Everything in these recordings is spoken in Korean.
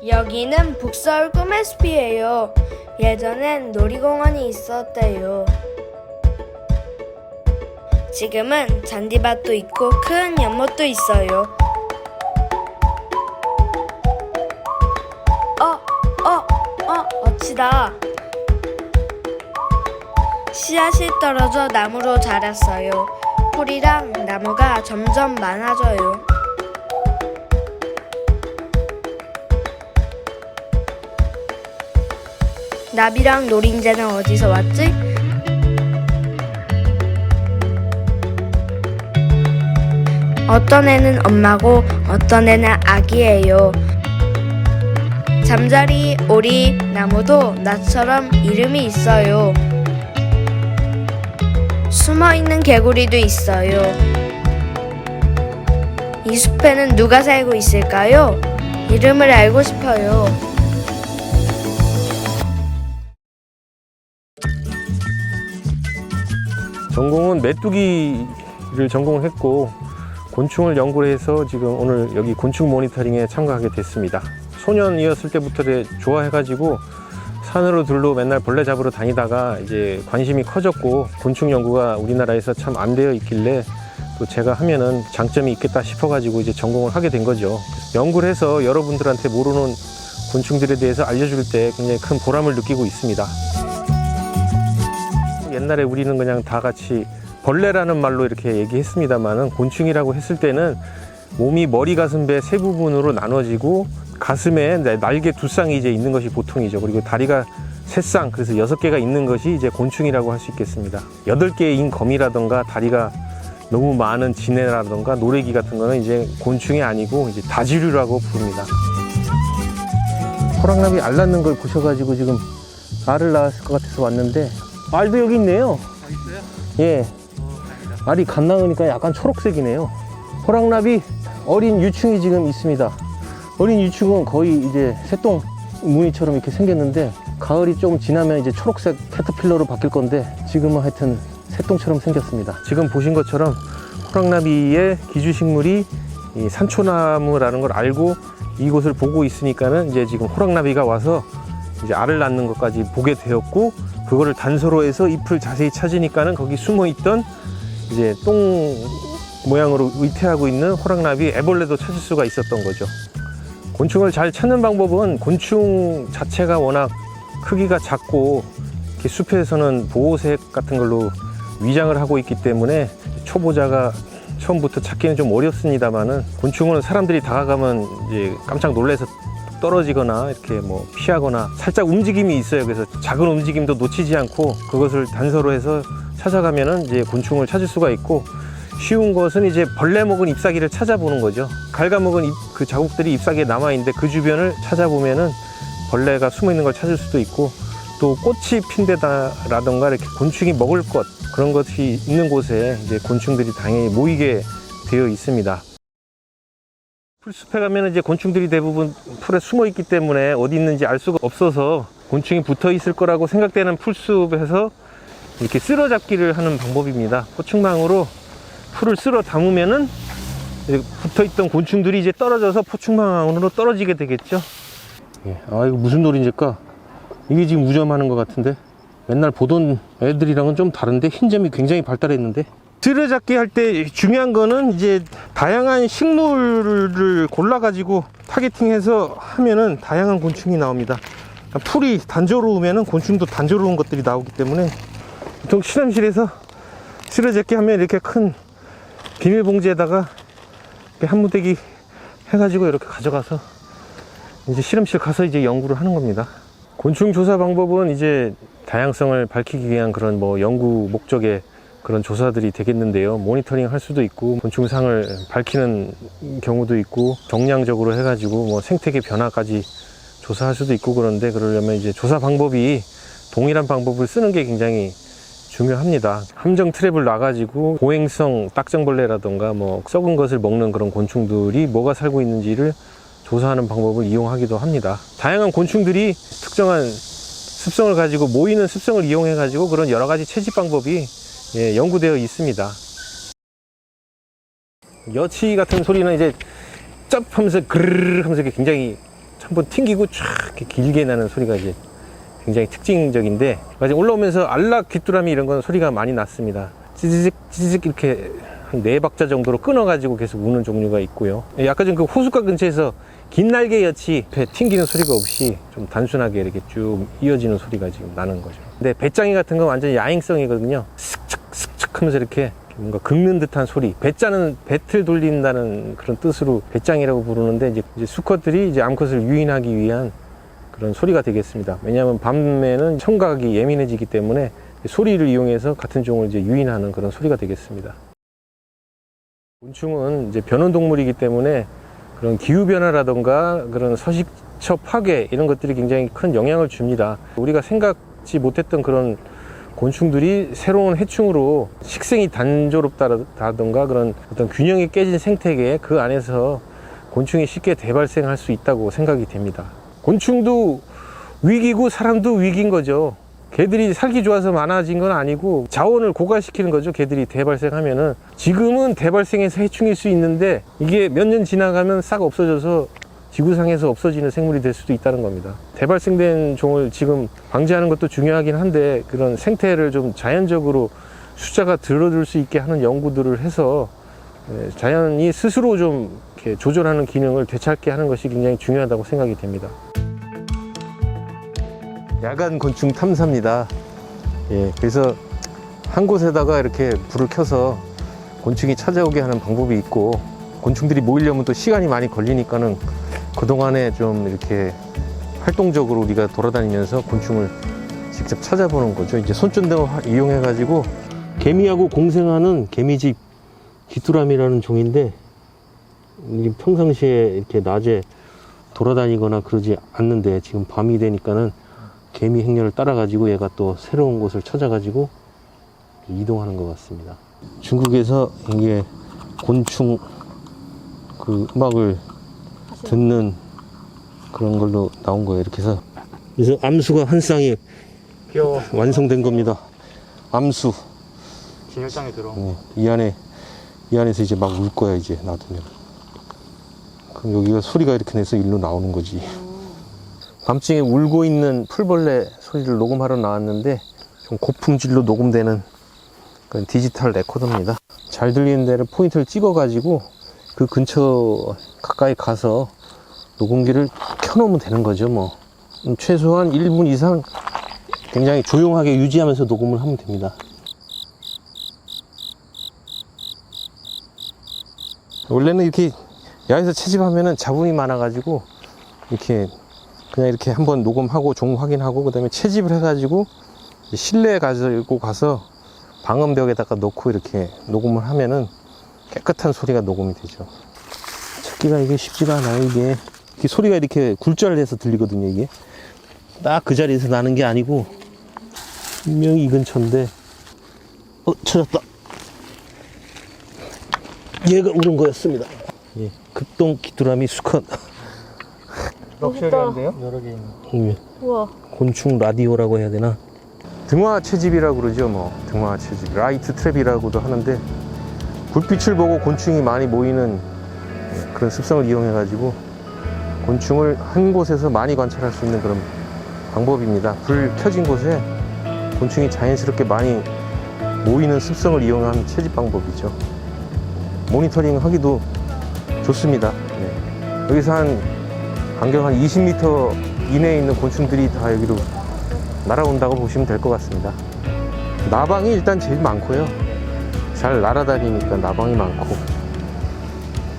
여기는 북서울 꿈의 숲이에요. 예전엔 놀이공원이 있었대요. 지금은 잔디밭도 있고 큰 연못도 있어요. 어치다. 씨앗이 떨어져 나무로 자랐어요. 풀이랑 나무가 점점 많아져요. 나비랑 노린재는 어디서 왔지? 어떤 애는 엄마고 어떤 애는 아기예요. 잠자리, 오리, 나무도 나처럼 이름이 있어요. 숨어있는 개구리도 있어요. 이 숲에는 누가 살고 있을까요? 이름을 알고 싶어요. 전공은 메뚜기를 전공했고 곤충을 연구를 해서 지금 오늘 여기 곤충 모니터링에 참가하게 됐습니다. 소년이었을 때부터 좋아해가지고 산으로 들로 맨날 벌레 잡으러 다니다가 이제 관심이 커졌고 곤충 연구가 우리나라에서 참 안 되어 있길래 또 제가 하면은 장점이 있겠다 싶어가지고 이제 전공을 하게 된 거죠. 연구를 해서 여러분들한테 모르는 곤충들에 대해서 알려줄 때 굉장히 큰 보람을 느끼고 있습니다. 옛날에 우리는 그냥 다 같이 벌레라는 말로 이렇게 얘기했습니다만은 곤충이라고 했을 때는 몸이 머리, 가슴, 배 세 부분으로 나눠지고 가슴에 날개 두 쌍이 이제 있는 것이 보통이죠. 그리고 다리가 세 쌍, 그래서 6개가 있는 것이 이제 곤충이라고 할 수 있겠습니다. 8개인 거미라던가 다리가 너무 많은 지네라던가 노래기 같은 거는 이제 곤충이 아니고 이제 다지류라고 부릅니다. 호랑나비 알 낳는 걸 보셔가지고 지금 알을 낳았을 것 같아서 왔는데 알도 여기 있네요. 있어요? 예. 알이 갓 낳으니까 약간 초록색이네요. 호랑나비 어린 유충이 지금 있습니다. 어린 유충은 거의 이제 새똥 무늬처럼 이렇게 생겼는데 가을이 조금 지나면 이제 초록색 캐터필러로 바뀔 건데 지금은 하여튼 새똥처럼 생겼습니다. 지금 보신 것처럼 호랑나비의 기주식물이 이 산초나무라는 걸 알고 이곳을 보고 있으니까는 이제 지금 호랑나비가 와서 이제 알을 낳는 것까지 보게 되었고 그거를 단서로 해서 잎을 자세히 찾으니까는 거기 숨어 있던 이제 똥 모양으로 의태하고 있는 호랑나비 애벌레도 찾을 수가 있었던 거죠. 곤충을 잘 찾는 방법은 곤충 자체가 워낙 크기가 작고 이렇게 숲에서는 보호색 같은 걸로 위장을 하고 있기 때문에 초보자가 처음부터 찾기는 좀 어렵습니다만은 곤충은 사람들이 다가가면 이제 깜짝 놀라서 떨어지거나 이렇게 뭐 피하거나 살짝 움직임이 있어요. 그래서 작은 움직임도 놓치지 않고 그것을 단서로 해서 찾아가면은 이제 곤충을 찾을 수가 있고 쉬운 것은 이제 벌레 먹은 잎사귀를 찾아보는 거죠. 갉아먹은 그 자국들이 잎사귀에 남아있는데 그 주변을 찾아보면은 벌레가 숨어 있는 걸 찾을 수도 있고 또 꽃이 핀 데다라던가 이렇게 곤충이 먹을 것 그런 것이 있는 곳에 이제 곤충들이 당연히 모이게 되어 있습니다. 풀숲에 가면 이제 곤충들이 대부분 풀에 숨어 있기 때문에 어디 있는지 알 수가 없어서 곤충이 붙어 있을 거라고 생각되는 풀숲에서 이렇게 쓸어 잡기를 하는 방법입니다. 포충망으로 풀을 쓸어 담으면은 붙어 있던 곤충들이 이제 떨어져서 포충망으로 떨어지게 되겠죠. 예. 아, 이거 무슨 놀이인지까? 이게 지금 우점하는 것 같은데 맨날 보던 애들이랑은 좀 다른데 흰점이 굉장히 발달했는데 쓰러잡기 할 때 중요한 거는 이제 다양한 식물을 골라 가지고 타겟팅해서 하면은 다양한 곤충이 나옵니다. 풀이 단조로우면은 곤충도 단조로운 것들이 나오기 때문에 보통 실험실에서 쓰러잡기 하면 이렇게 큰 비닐봉지에다가 이렇게 한 무대기 해가지고 이렇게 가져가서 이제 실험실 가서 이제 연구를 하는 겁니다. 곤충 조사 방법은 이제 다양성을 밝히기 위한 그런 뭐 연구 목적의 그런 조사들이 되겠는데요. 모니터링 할 수도 있고 곤충상을 밝히는 경우도 있고 정량적으로 해가지고 뭐 생태계 변화까지 조사할 수도 있고 그런데 그러려면 이제 조사 방법이 동일한 방법을 쓰는 게 굉장히 중요합니다. 함정 트랩을 놔가지고 고행성 딱정벌레라던가 뭐 썩은 것을 먹는 그런 곤충들이 뭐가 살고 있는지를 조사하는 방법을 이용하기도 합니다. 다양한 곤충들이 특정한 습성을 가지고 모이는 습성을 이용해 가지고 그런 여러 가지 채집 방법이 연구되어 있습니다. 여치 같은 소리는 이제 쩝 하면서 그르르 하면서 굉장히 한번 튕기고 쫙 이렇게 길게 나는 소리가 이제 굉장히 특징적인데, 올라오면서 안락 귀뚜라미 이런 건 소리가 많이 났습니다. 찌직 찌직 이렇게 한 4박자 정도로 끊어가지고 계속 우는 종류가 있고요. 아까 전 그 호숫가 근처에서 긴 날개 여치 배 튕기는 소리가 없이 좀 단순하게 이렇게 쭉 이어지는 소리가 지금 나는 거죠. 근데 배짱이 같은 건 완전 야행성이거든요. 슥측 슥측 하면서 이렇게 뭔가 긁는 듯한 소리. 배짱은 배틀 돌린다는 그런 뜻으로 배짱이라고 부르는데, 이제 수컷들이 이제 암컷을 유인하기 위한 그런 소리가 되겠습니다. 왜냐하면 밤에는 청각이 예민해지기 때문에 소리를 이용해서 같은 종을 이제 유인하는 그런 소리가 되겠습니다. 곤충은 이제 변온동물이기 때문에 그런 기후변화라던가 그런 서식처 파괴 이런 것들이 굉장히 큰 영향을 줍니다. 우리가 생각지 못했던 그런 곤충들이 새로운 해충으로 식생이 단조롭다던가 그런 어떤 균형이 깨진 생태계 그 안에서 곤충이 쉽게 대발생할 수 있다고 생각이 됩니다. 곤충도 위기고 사람도 위기인 거죠. 개들이 살기 좋아서 많아진 건 아니고 자원을 고갈시키는 거죠. 개들이 대발생하면은. 지금은 대발생해서 해충일 수 있는데 이게 몇 년 지나가면 싹 없어져서 지구상에서 없어지는 생물이 될 수도 있다는 겁니다. 대발생된 종을 지금 방지하는 것도 중요하긴 한데, 그런 생태를 좀 자연적으로 숫자가 줄어들 수 있게 하는 연구들을 해서 자연이 스스로 좀 이렇게 조절하는 기능을 되찾게 하는 것이 굉장히 중요하다고 생각이 됩니다. 야간 곤충 탐사입니다. 그래서 한 곳에다가 이렇게 불을 켜서 곤충이 찾아오게 하는 방법이 있고, 곤충들이 모이려면 또 시간이 많이 걸리니까는 그동안에 좀 이렇게 활동적으로 우리가 돌아다니면서 곤충을 직접 찾아보는 거죠. 이제 손전등을 이용해 가지고 개미하고 공생하는 개미집 귀뚜라미라는 종인데, 평상시에 이렇게 낮에 돌아다니거나 그러지 않는데 지금 밤이 되니까는 개미 행렬을 따라 가지고 얘가 또 새로운 곳을 찾아 가지고 이동하는 것 같습니다. 중국에서 이게 곤충 그 음악을 듣는 그런 걸로 나온 거예요. 이렇게 해서 그래서 암수가 한 쌍이 귀여워. 완성된 겁니다. 암수. 진열장에 들어. 이 안에서 이제 막 울 거야. 이제 놔두면. 그럼 여기가 소리가 이렇게 내서 일로 나오는 거지. 밤중에 울고 있는 풀벌레 소리를 녹음하러 나왔는데 좀 고품질로 녹음되는 그런 디지털 레코더입니다. 잘 들리는 데를 포인트를 찍어 가지고 그 근처 가까이 가서 녹음기를 켜놓으면 되는 거죠. 뭐 최소한 1분 이상 굉장히 조용하게 유지하면서 녹음을 하면 됩니다. 원래는 이렇게 야외에서 채집하면은 잡음이 많아 가지고 이렇게 그냥 이렇게 한번 녹음하고 종 확인하고 그 다음에 채집을 해가지고 실내에 가지고 가서 방음벽에다가 놓고 이렇게 녹음을 하면은 깨끗한 소리가 녹음이 되죠. 찾기가 이게 쉽지가 않아요. 이게 소리가 이렇게 굴절해서 들리거든요. 이게 딱 그 자리에서 나는 게 아니고 분명히 이 근처인데 찾았다. 얘가 우는 거였습니다. 급동 귀뚜라미 수컷. 럭셔리한데요? 여러 개 있는. 우와. 곤충 라디오라고 해야 되나? 등화 채집이라고 그러죠. 뭐 등화 채집, 라이트 트랩이라고도 하는데, 불빛을 보고 곤충이 많이 모이는 그런 습성을 이용해 가지고 곤충을 한 곳에서 많이 관찰할 수 있는 그런 방법입니다. 불 켜진 곳에 곤충이 자연스럽게 많이 모이는 습성을 이용한 채집 방법이죠. 모니터링 하기도 좋습니다. 여기서 한 반경 한 20m 이내에 있는 곤충들이 다 여기로 날아온다고 보시면 될 것 같습니다. 나방이 일단 제일 많고요. 잘 날아다니니까 나방이 많고,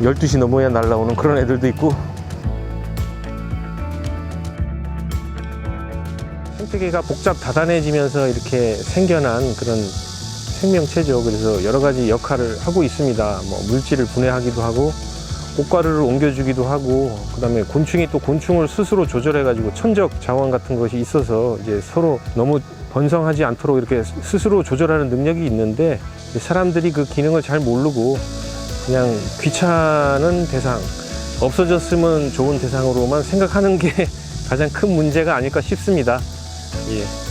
12시 넘어야 날아오는 그런 애들도 있고. 생태계가 복잡 다단해지면서 이렇게 생겨난 그런 생명체죠. 그래서 여러 가지 역할을 하고 있습니다. 뭐 물질을 분해하기도 하고, 꽃가루를 옮겨주기도 하고, 그 다음에 곤충이 또 곤충을 스스로 조절해가지고 천적 자원 같은 것이 있어서 이제 서로 너무 번성하지 않도록 이렇게 스스로 조절하는 능력이 있는데, 사람들이 그 기능을 잘 모르고 그냥 귀찮은 대상, 없어졌으면 좋은 대상으로만 생각하는 게 가장 큰 문제가 아닐까 싶습니다.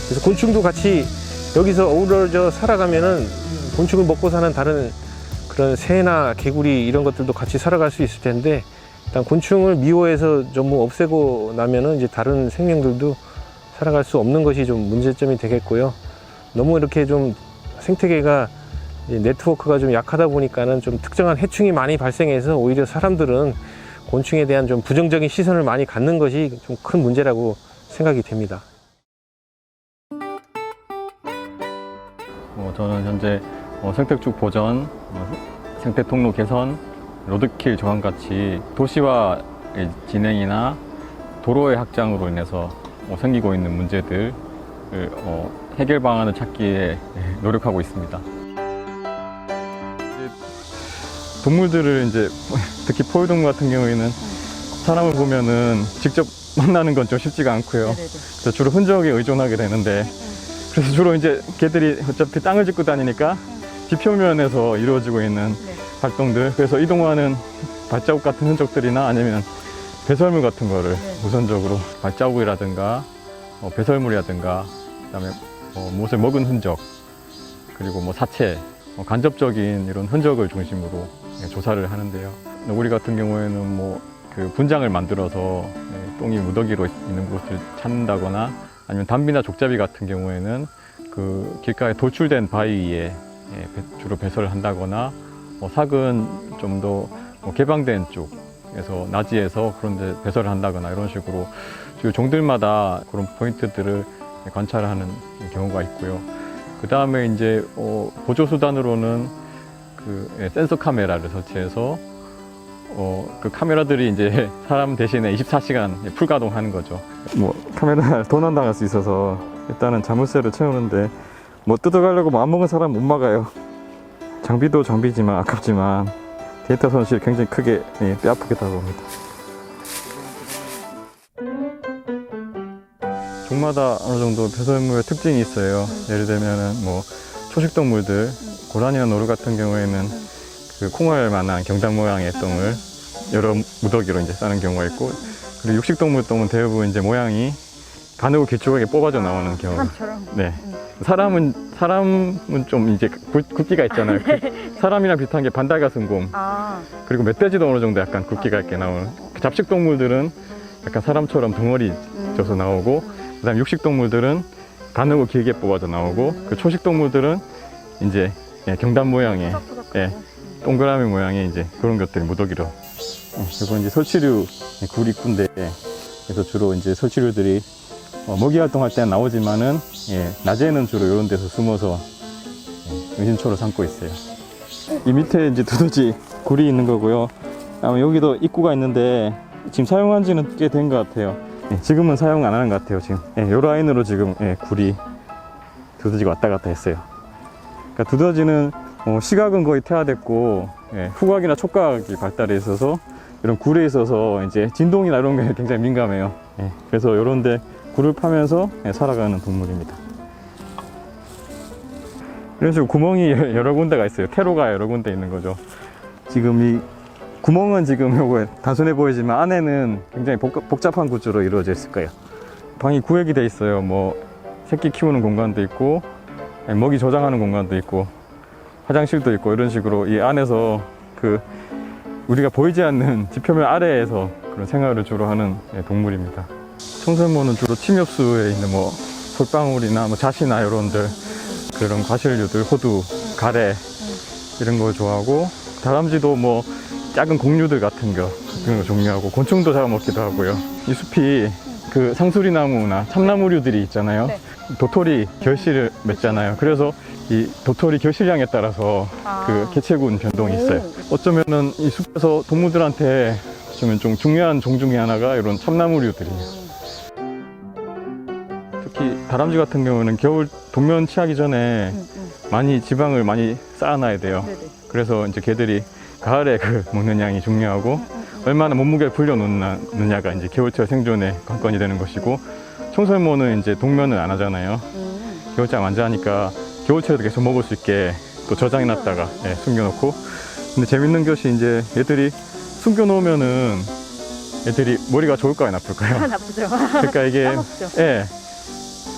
그래서 곤충도 같이 여기서 어우러져 살아가면은 곤충을 먹고 사는 다른 그런 새나 개구리 이런 것들도 같이 살아갈 수 있을 텐데, 일단 곤충을 미워해서 전부 없애고 나면은 이제 다른 생명들도 살아갈 수 없는 것이 좀 문제점이 되겠고요. 너무 이렇게 좀 생태계가 이제 네트워크가 좀 약하다 보니까는 좀 특정한 해충이 많이 발생해서 오히려 사람들은 곤충에 대한 좀 부정적인 시선을 많이 갖는 것이 좀 큰 문제라고 생각이 됩니다. 저는 현재 생태축 보전, 생태 통로 개선, 로드킬 저감 같이 도시화 진행이나 도로의 확장으로 인해서 생기고 있는 문제들을 해결 방안을 찾기에 노력하고 있습니다. 동물들을 이제 특히 포유동물 같은 경우에는 사람을 보면은 직접 만나는 건 좀 쉽지가 않고요. 그래서 주로 흔적에 의존하게 되는데, 그래서 주로 이제 개들이 어차피 땅을 짚고 다니니까 지표면에서 이루어지고 있는 활동들, 그래서 이동하는 발자국 같은 흔적들이나 아니면 배설물 같은 거를 우선적으로 발자국이라든가 배설물이라든가 그다음에 무엇을 먹은 흔적, 그리고 사체, 간접적인 이런 흔적을 중심으로 조사를 하는데요. 너구리 같은 경우에는 그 분장을 만들어서 똥이 무더기로 있는 곳을 찾는다거나, 아니면 담비나 족잡이 같은 경우에는 그 길가에 돌출된 바위 위에 주로 배설을 한다거나, 삭은 좀 더 개방된 쪽에서 나지에서 그런 데 배설을 한다거나, 이런 식으로 주요 종들마다 그런 포인트들을 관찰하는 경우가 있고요. 그 다음에 이제 보조수단으로는 그 센서 카메라를 설치해서 그 카메라들이 이제 사람 대신에 24시간 풀가동하는 거죠. 카메라 도난당할 수 있어서 일단은 자물쇠를 채우는데 뜯어가려고 마음먹은 사람 못 막아요. 장비도 장비지만 아깝지만 데이터 손실 굉장히 크게 뼈아프게 다가옵니다. 종마다 어느 정도 배설물의 특징이 있어요. 예를 들면은 초식동물들, 고라니나 노루 같은 경우에는 그 콩알 만한 경단 모양의 똥을 여러 무더기로 이제 싸는 경우가 있고, 그리고 육식동물 똥은 대부분 이제 모양이 가늘고 길쭉하게 뽑아져 나오는 경우. 사람처럼. 네. 사람은 좀 이제 굵기가 있잖아요. 사람이랑 비슷한 게 반달가슴곰. 그리고 멧돼지도 어느 정도 약간 굵기가 있게 나오는. 잡식동물들은 약간 사람처럼 덩어리 져서 나오고, 그다음 육식동물들은 가늘고 길게 뽑아져 나오고, 그 초식동물들은 이제 경단 모양의 동그라미 모양의 이제 그런 것들이 무더기로. 이건 이제 설치류 구리꾼데, 그래서 주로 이제 설치류들이 먹이 활동할 때는 나오지만은 낮에는 주로 이런 데서 숨어서 은신초를 삼고 있어요. 이 밑에 이제 두더지 굴이 있는 거고요. 아마 여기도 입구가 있는데 지금 사용한 지는 꽤 된 것 같아요. 지금은 사용 안 하는 것 같아요. 지금 요 라인으로 지금 굴이 두더지가 왔다 갔다 했어요. 그러니까 두더지는 시각은 거의 퇴화됐고 후각이나 촉각이 발달해 있어서 이런 굴에 있어서 이제 진동이나 이런 게 굉장히 민감해요. 그래서 이런 데 굴을 파면서 살아가는 동물입니다. 이런 식으로 구멍이 여러 군데가 있어요. 퇴로가 여러 군데 있는 거죠. 지금 이 구멍은 지금 요거 단순해 보이지만 안에는 굉장히 복잡한 구조로 이루어져 있을 거예요. 방이 구획이 돼 있어요. 새끼 키우는 공간도 있고, 먹이 저장하는 공간도 있고, 화장실도 있고, 이런 식으로 이 안에서 우리가 보이지 않는 지표면 아래에서 그런 생활을 주로 하는 동물입니다. 청설모는 주로 침엽수에 있는 솔방울이나 자시나 이런들, 그런 과실류들, 호두, 가래 이런 걸 좋아하고, 다람쥐도 작은 곡류들 같은 거 그런 거 종류하고, 곤충도 잡아먹기도 하고요. 이 숲이 그 상수리나무나 참나무류들이 있잖아요. 도토리 결실을 맺잖아요. 그래서 이 도토리 결실량에 따라서 그 개체군 변동이 있어요. 어쩌면은 이 숲에서 동물들한테 좀 중요한 종 중에 하나가 이런 참나무류들이에요. 특히 다람쥐 같은 경우는 겨울 동면 취하기 전에 많이 지방을 많이 쌓아놔야 돼요. 그래서 이제 개들이 가을에 먹는 양이 중요하고, 얼마나 몸무게를 불려놓느냐가 이제 겨울철 생존의 관건이 되는 것이고, 청설모는 이제 동면을 안 하잖아요. 겨울잠 안 자니까 겨울철에도 계속 먹을 수 있게 또 저장해놨다가 숨겨놓고. 근데 재밌는 것이 이제 얘들이 숨겨놓으면은 애들이 머리가 좋을까요, 나쁠까요? 나쁘죠. 그러니까 이게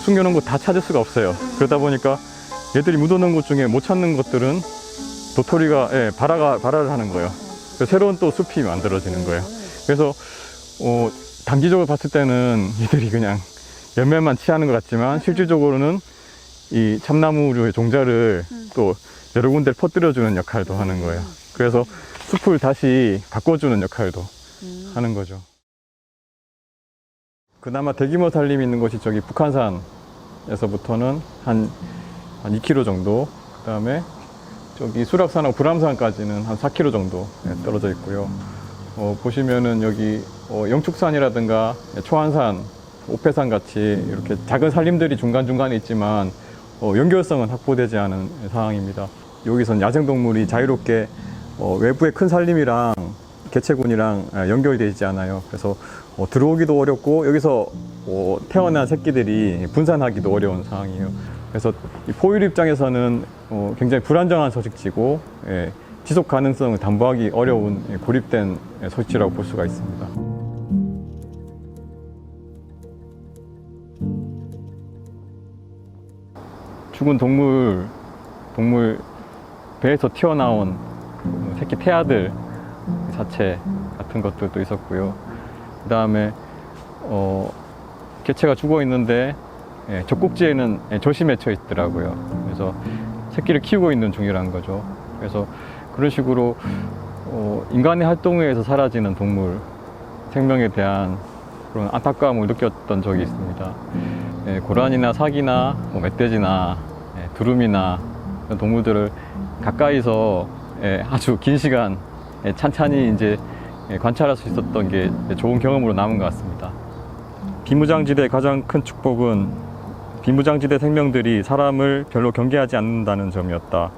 숨겨놓은 거 다 찾을 수가 없어요. 그러다 보니까 얘들이 묻어놓은 것 중에 못 찾는 것들은 도토리가 발화를 하는 거예요. 그래서 새로운 또 숲이 만들어지는 거예요. 그래서 단기적으로 봤을 때는 이들이 그냥 열매만 취하는 것 같지만 실질적으로는 이 참나무류의 종자를 또 여러 군데 퍼뜨려주는 역할도 하는 거예요. 그래서 숲을 다시 바꿔주는 역할도 하는 거죠. 그나마 대규모 산림이 있는 곳이 저기 북한산에서부터는 한 2km 정도, 그 다음에 저기 수락산하고 불암산까지는 한 4km 정도 떨어져 있고요. 보시면은 여기 영축산이라든가 초안산, 옥패산 같이 이렇게 작은 산림들이 중간중간에 있지만 연결성은 확보되지 않은 상황입니다. 여기선 야생동물이 자유롭게 외부의 큰 산림이랑 개체군이랑 연결되어 있지 않아요. 그래서 들어오기도 어렵고 여기서 태어난 새끼들이 분산하기도 어려운 상황이에요. 그래서 이 포유류 입장에서는 굉장히 불안정한 서식지고 지속 가능성을 담보하기 어려운 고립된 서식지라고 볼 수가 있습니다. 죽은 동물 배에서 튀어나온 새끼 태아들 자체 같은 것들도 있었고요. 그 다음에 개체가 죽어 있는데 젖꼭지에는 젖이 맺혀 있더라고요. 그래서 새끼를 키우고 있는 중이라는 거죠. 그래서 그런 식으로 인간의 활동에 의해서 사라지는 동물 생명에 대한 그런 안타까움을 느꼈던 적이 있습니다. 고라니나 사기나 멧돼지나 두루미나 이런 동물들을 가까이서 아주 긴 시간 찬찬히 이제 관찰할 수 있었던 게 좋은 경험으로 남은 것 같습니다. 비무장지대의 가장 큰 축복은 비무장지대 생명들이 사람을 별로 경계하지 않는다는 점이었다.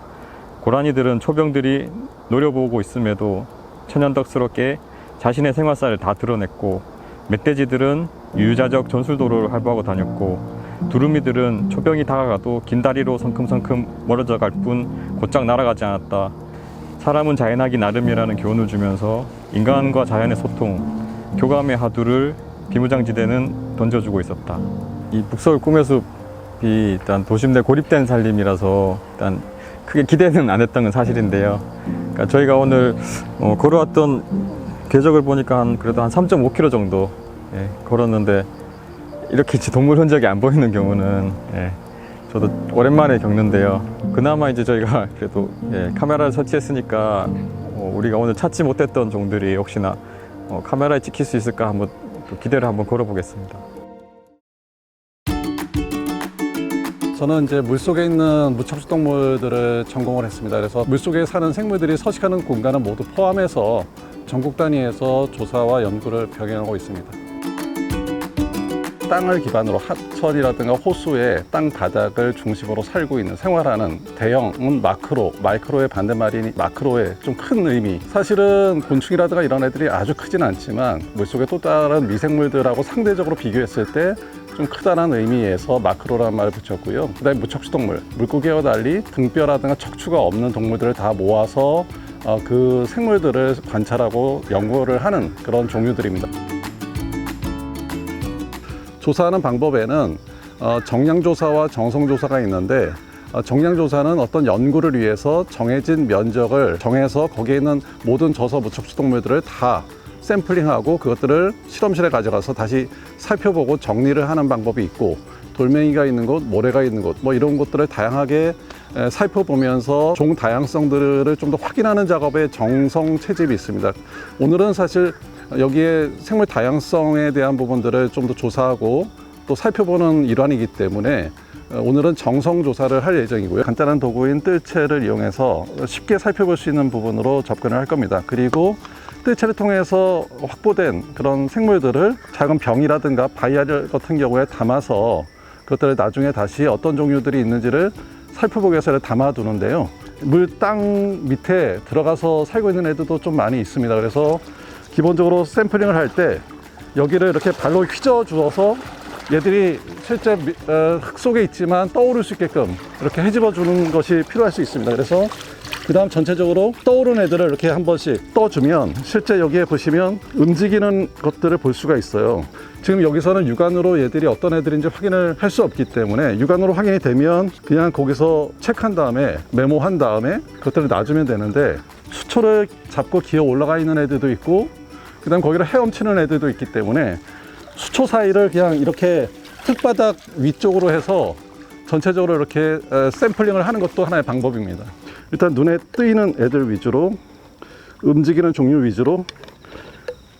고라니들은 초병들이 노려보고 있음에도 천연덕스럽게 자신의 생활사를 다 드러냈고, 멧돼지들은 유유자적 전술도로를 활보하고 다녔고, 두루미들은 초병이 다가가도 긴 다리로 성큼성큼 멀어져 갈 뿐 곧장 날아가지 않았다. 사람은 자연하기 나름이라는 교훈을 주면서 인간과 자연의 소통, 교감의 화두를 비무장지대는 던져주고 있었다. 이 북서울 꿈의 숲이 일단 도심 내 고립된 산림이라서 일단 크게 기대는 안 했던 건 사실인데요. 그러니까 저희가 오늘 걸어왔던 궤적을 보니까 그래도 한 3.5km 정도 걸었는데 이렇게 동물 흔적이 안 보이는 경우는 저도 오랜만에 겪는데요. 그나마 이제 저희가 그래도 카메라를 설치했으니까 우리가 오늘 찾지 못했던 종들이 혹시나 카메라에 찍힐 수 있을까 한번 기대를 한번 걸어보겠습니다. 저는 이제 물속에 있는 무척추 동물들을 전공을 했습니다. 그래서 물속에 사는 생물들이 서식하는 공간을 모두 포함해서 전국 단위에서 조사와 연구를 병행하고 있습니다. 땅을 기반으로 하천이라든가 호수에 땅 바닥을 중심으로 살고 있는 생활하는 대형은 마크로, 마이크로의 반대말인 마크로의 좀 큰 의미. 사실은 곤충이라든가 이런 애들이 아주 크진 않지만 물속의 또 다른 미생물들하고 상대적으로 비교했을 때 좀 크다는 의미에서 마크로라는 말을 붙였고요. 그 다음에 무척추 동물, 물고기와 달리 등뼈라든가 척추가 없는 동물들을 다 모아서 그 생물들을 관찰하고 연구를 하는 그런 종류들입니다. 조사하는 방법에는 정량조사와 정성조사가 있는데, 정량조사는 어떤 연구를 위해서 정해진 면적을 정해서 거기에 있는 모든 저서 무척추 동물들을 다 샘플링하고 그것들을 실험실에 가져가서 다시 살펴보고 정리를 하는 방법이 있고, 돌멩이가 있는 곳, 모래가 있는 곳, 뭐 이런 것들을 다양하게 살펴보면서 종 다양성들을 좀 더 확인하는 작업에 정성 채집이 있습니다. 오늘은 사실 여기에 생물 다양성에 대한 부분들을 좀 더 조사하고 또 살펴보는 일환이기 때문에 오늘은 정성 조사를 할 예정이고요. 간단한 도구인 뜰채를 이용해서 쉽게 살펴볼 수 있는 부분으로 접근을 할 겁니다. 그리고 뜰채를 통해서 확보된 그런 생물들을 작은 병이라든가 바이알 같은 경우에 담아서 그것들을 나중에 다시 어떤 종류들이 있는지를 살펴보기 위해서 담아두는데요. 물 땅 밑에 들어가서 살고 있는 애들도 좀 많이 있습니다. 그래서 기본적으로 샘플링을 할 때 여기를 이렇게 발로 휘저 주어서 얘들이 실제 흙 속에 있지만 떠오를 수 있게끔 이렇게 헤집어 주는 것이 필요할 수 있습니다. 그래서 그 다음 전체적으로 떠오른 애들을 이렇게 한 번씩 떠주면 실제 여기에 보시면 움직이는 것들을 볼 수가 있어요. 지금 여기서는 육안으로 얘들이 어떤 애들인지 확인을 할 수 없기 때문에 육안으로 확인이 되면 그냥 거기서 체크한 다음에 메모한 다음에 그것들을 놔주면 되는데 수초를 잡고 기어 올라가 있는 애들도 있고 그다음 거기를 헤엄치는 애들도 있기 때문에 수초 사이를 그냥 이렇게 흙바닥 위쪽으로 해서 전체적으로 이렇게 샘플링을 하는 것도 하나의 방법입니다. 일단 눈에 띄는 애들 위주로, 움직이는 종류 위주로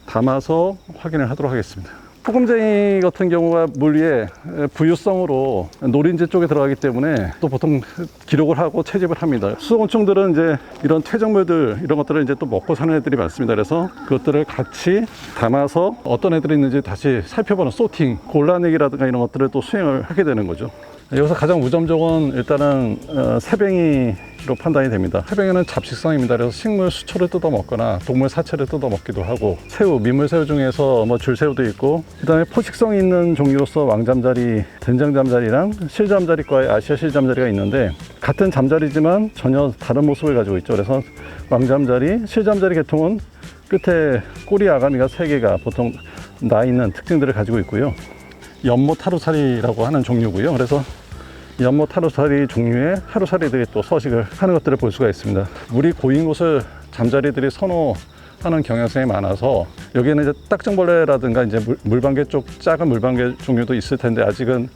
담아서 확인을 하도록 하겠습니다. 소금쟁이 같은 경우가 물 위에 부유성으로 노린재 쪽에 들어가기 때문에 또 보통 기록을 하고 채집을 합니다. 수소곤충들은 이제 이런 퇴적물들, 이런 것들을 이제 또 먹고 사는 애들이 많습니다. 그래서 그것들을 같이 담아서 어떤 애들이 있는지 다시 살펴보는 소팅, 골라내기라든가 이런 것들을 또 수행을 하게 되는 거죠. 여기서 가장 우점적은 일단은 새뱅이로 판단이 됩니다. 새뱅이는 잡식성입니다. 그래서 식물 수초를 뜯어 먹거나 동물 사체를 뜯어 먹기도 하고, 새우, 민물새우 중에서 뭐 줄새우도 있고, 그 다음에 포식성이 있는 종류로서 왕잠자리, 된장잠자리랑 실잠자리과의 아시아 실잠자리가 있는데, 같은 잠자리지만 전혀 다른 모습을 가지고 있죠. 그래서 왕잠자리, 실잠자리 계통은 끝에 꼬리 아가미가 3개가 보통 나 있는 특징들을 가지고 있고요. 연못 하루살이라고 하는 종류고요. 그래서 연못 하루살이 종류의 하루살이들이 또 서식을 하는 것들을 볼 수가 있습니다. 물이 고인 곳을 잠자리들이 선호하는 경향성이 많아서, 여기에는 이제 딱정벌레라든가 이제 물방개 쪽 작은 물방개 종류도 있을 텐데 아직은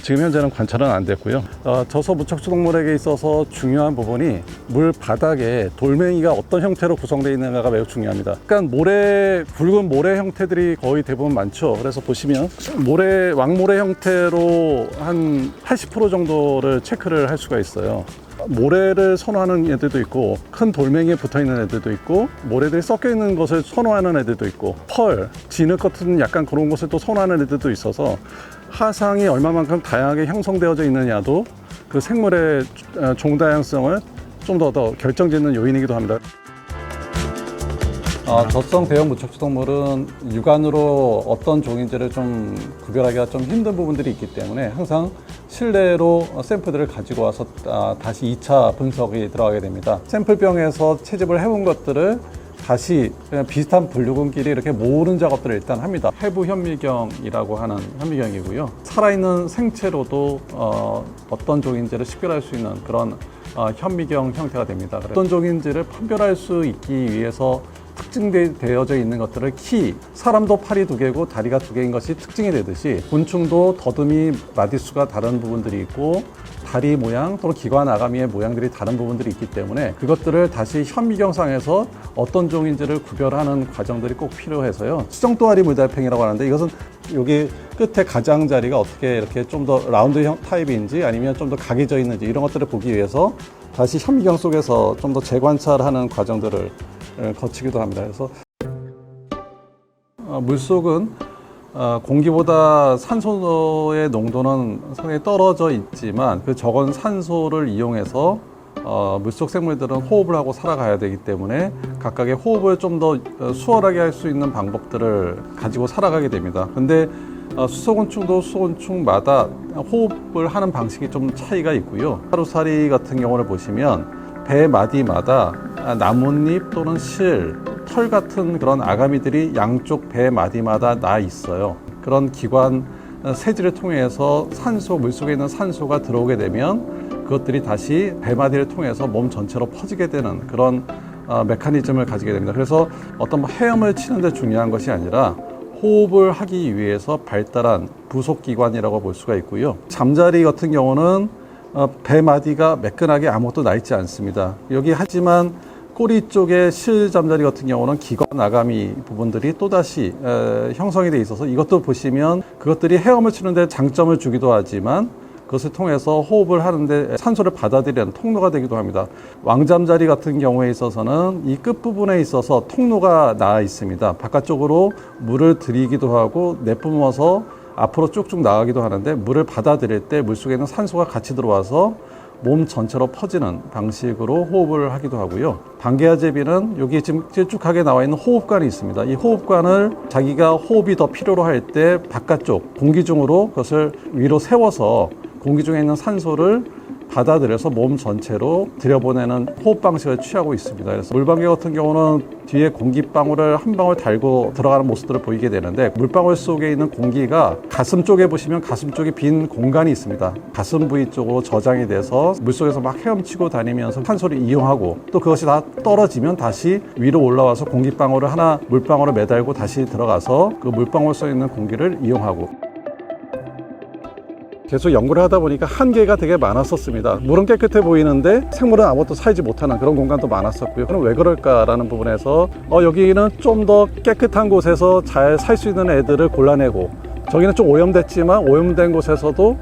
지금 현재는 관찰은 안 됐고요. 저서 무척추 동물에게 있어서 중요한 부분이 물 바닥에 돌멩이가 어떤 형태로 구성되어 있는가가 매우 중요합니다. 그러니까 굵은 모래 형태들이 거의 대부분 많죠. 그래서 보시면 왕모래 형태로 한 80% 정도를 체크를 할 수가 있어요. 모래를 선호하는 애들도 있고, 큰 돌멩이에 붙어있는 애들도 있고, 모래들이 섞여있는 것을 선호하는 애들도 있고, 펄, 진흙 같은 약간 그런 것을 또 선호하는 애들도 있어서, 하상이 얼마만큼 다양하게 형성되어져 있느냐도 그 생물의 종다양성을 좀 더 결정짓는 요인이기도 합니다. 젖성 대형 무척추 동물은 육안으로 어떤 종인지를 좀 구별하기가 좀 힘든 부분들이 있기 때문에 항상 실내로 샘플들을 가지고 와서 다시 2차 분석이 들어가게 됩니다. 샘플병에서 채집을 해온 것들을 다시 비슷한 분류군끼리 이렇게 모으는 작업들을 일단 합니다. 해부 현미경이라고 하는 현미경이고요. 살아있는 생체로도 어떤 종인지를 식별할 수 있는 그런 현미경 형태가 됩니다. 어떤 종인지를 판별할 수 있기 위해서 특징되어져 있는 것들을 사람도 팔이 2개고 다리가 2개인 것이 특징이 되듯이, 곤충도 더듬이 마디수가 다른 부분들이 있고 다리 모양 또는 기관 아가미의 모양들이 다른 부분들이 있기 때문에 그것들을 다시 현미경상에서 어떤 종인지를 구별하는 과정들이 꼭 필요해서요. 수정도아리 물달팽이라고 하는데, 이것은 여기 끝에 가장자리가 어떻게 이렇게 좀 더 라운드 형 타입인지 아니면 좀 더 각이 져 있는지 이런 것들을 보기 위해서 다시 현미경 속에서 좀 더 재관찰하는 과정들을 거치기도 합니다. 그래서 물속은 공기보다 산소의 농도는 상당히 떨어져 있지만, 그 적은 산소를 이용해서 물속 생물들은 호흡을 하고 살아가야 되기 때문에 각각의 호흡을 좀 더 수월하게 할 수 있는 방법들을 가지고 살아가게 됩니다. 근데 수소곤충도 수소곤충마다 호흡을 하는 방식이 좀 차이가 있고요. 하루살이 같은 경우를 보시면 배 마디마다 나뭇잎 또는 실, 털 같은 그런 아가미들이 양쪽 배 마디마다 나 있어요. 그런 기관 세지를 통해서 물속에 있는 산소가 들어오게 되면 그것들이 다시 배 마디를 통해서 몸 전체로 퍼지게 되는 그런 메커니즘을 가지게 됩니다. 그래서 어떤 헤엄을 치는 데 중요한 것이 아니라 호흡을 하기 위해서 발달한 부속기관이라고 볼 수가 있고요. 잠자리 같은 경우는 배 마디가 매끈하게 아무것도 나 있지 않습니다. 하지만 꼬리 쪽에 실잠자리 같은 경우는 기관 아가미 부분들이 또다시 형성이 돼 있어서, 이것도 보시면 그것들이 헤엄을 치는데 장점을 주기도 하지만 그것을 통해서 호흡을 하는데 산소를 받아들이는 통로가 되기도 합니다. 왕잠자리 같은 경우에 있어서는 이 끝부분에 있어서 통로가 나와 있습니다. 바깥쪽으로 물을 들이기도 하고 내뿜어서 앞으로 쭉쭉 나가기도 하는데, 물을 받아들일 때 물속에 있는 산소가 같이 들어와서 몸 전체로 퍼지는 방식으로 호흡을 하기도 하고요. 방개아제비는 여기 지금 길쭉하게 나와 있는 호흡관이 있습니다. 이 호흡관을 자기가 호흡이 더 필요로 할 때 바깥쪽 공기 중으로 그것을 위로 세워서 공기 중에 있는 산소를 받아들여서 몸 전체로 들여보내는 호흡 방식을 취하고 있습니다. 그래서 물방개 같은 경우는 뒤에 공기방울을 한 방울 달고 들어가는 모습들을 보이게 되는데, 물방울 속에 있는 공기가 가슴 쪽에 보시면 가슴 쪽에 빈 공간이 있습니다. 가슴 부위 쪽으로 저장이 돼서 물속에서 막 헤엄치고 다니면서 산소를 이용하고, 또 그것이 다 떨어지면 다시 위로 올라와서 공기방울을 하나 물방울을 매달고 다시 들어가서 그 물방울 속에 있는 공기를 이용하고. 계속 연구를 하다 보니까 한계가 되게 많았었습니다. 물은 깨끗해 보이는데 생물은 아무것도 살지 못하는 그런 공간도 많았었고요. 그럼 왜 그럴까라는 부분에서 여기는 좀 더 깨끗한 곳에서 잘 살 수 있는 애들을 골라내고, 저기는 좀 오염됐지만 오염된 곳에서도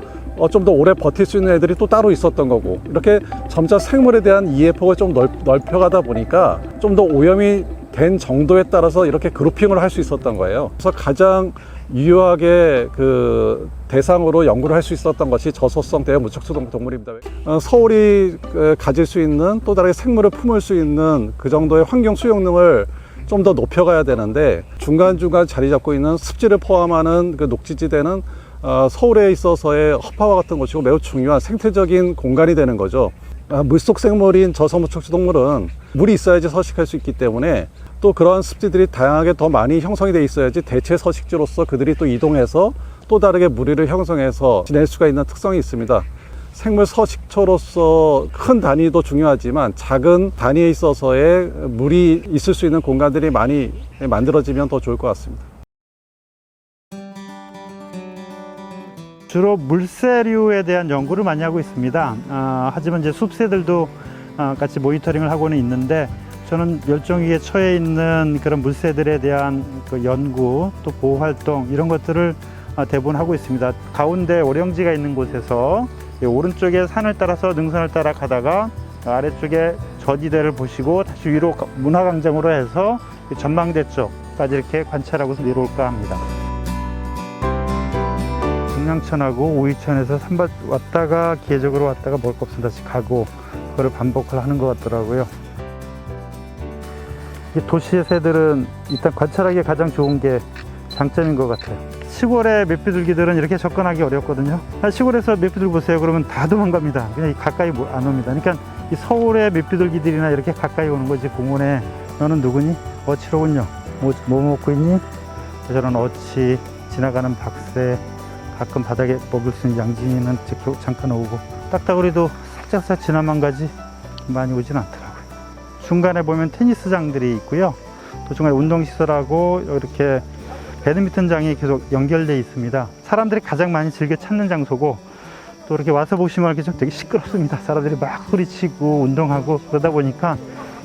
좀 더 오래 버틸 수 있는 애들이 또 따로 있었던 거고, 이렇게 점차 생물에 대한 이해폭을 좀 넓혀가다 보니까 좀 더 오염이 된 정도에 따라서 이렇게 그룹핑을 할 수 있었던 거예요. 그래서 가장 유효하게 그 대상으로 연구를 할 수 있었던 것이 저소성 대형 무척추 동물입니다. 서울이 가질 수 있는 또 다른 생물을 품을 수 있는 그 정도의 환경 수용능을 좀 더 높여가야 되는데, 중간중간 자리 잡고 있는 습지를 포함하는 그 녹지지대는 서울에 있어서의 허파와 같은 곳이고 매우 중요한 생태적인 공간이 되는 거죠. 물속 생물인 저소무척추 동물은 물이 있어야지 서식할 수 있기 때문에, 또 그러한 습지들이 다양하게 더 많이 형성이 돼 있어야지 대체 서식지로서 그들이 또 이동해서 또 다르게 무리를 형성해서 지낼 수가 있는 특성이 있습니다. 생물 서식처로서 큰 단위도 중요하지만 작은 단위에 있어서의 물이 있을 수 있는 공간들이 많이 만들어지면 더 좋을 것 같습니다. 주로 물새류에 대한 연구를 많이 하고 있습니다. 하지만 이제 숲새들도 같이 모니터링을 하고는 있는데, 저는 멸종위기에 처해 있는 그런 물새들에 대한 그 연구, 또 보호 활동, 이런 것들을 대부분 하고 있습니다. 가운데 오령지가 있는 곳에서 오른쪽에 산을 따라서 능선을 따라 가다가 아래쪽에 저지대를 보시고 다시 위로 문화광장으로 해서 전망대 쪽까지 이렇게 관찰하고 내려올까 합니다. 중랑천하고 우이천에서 산밭 왔다가 기회적으로 왔다가 먹을 거 없으면 다시 가고, 그걸 반복을 하는 것 같더라고요. 도시의 새들은 일단 관찰하기에 가장 좋은 게 장점인 것 같아요. 시골의 메피들기들은 이렇게 접근하기 어렵거든요. 시골에서 메피들 보세요. 그러면 다 도망갑니다. 그냥 가까이 안 옵니다. 그러니까 이 서울의 메피들기들이나 이렇게 가까이 오는 거지, 공원에 너는 누구니? 어치로 오냐? 뭐 먹고 있니? 저런 어치, 지나가는 박새, 가끔 바닥에 먹을 수 있는 양진이는 잠깐 오고, 딱따구리도 살짝살짝 지나만 가지 많이 오진 않더라고요. 중간에 보면 테니스장들이 있고요. 또 중간에 운동시설하고 이렇게 배드민턴장이 계속 연결되어 있습니다. 사람들이 가장 많이 즐겨 찾는 장소고, 또 이렇게 와서 보시면 이렇게 좀 되게 시끄럽습니다. 사람들이 막 소리치고 운동하고 그러다 보니까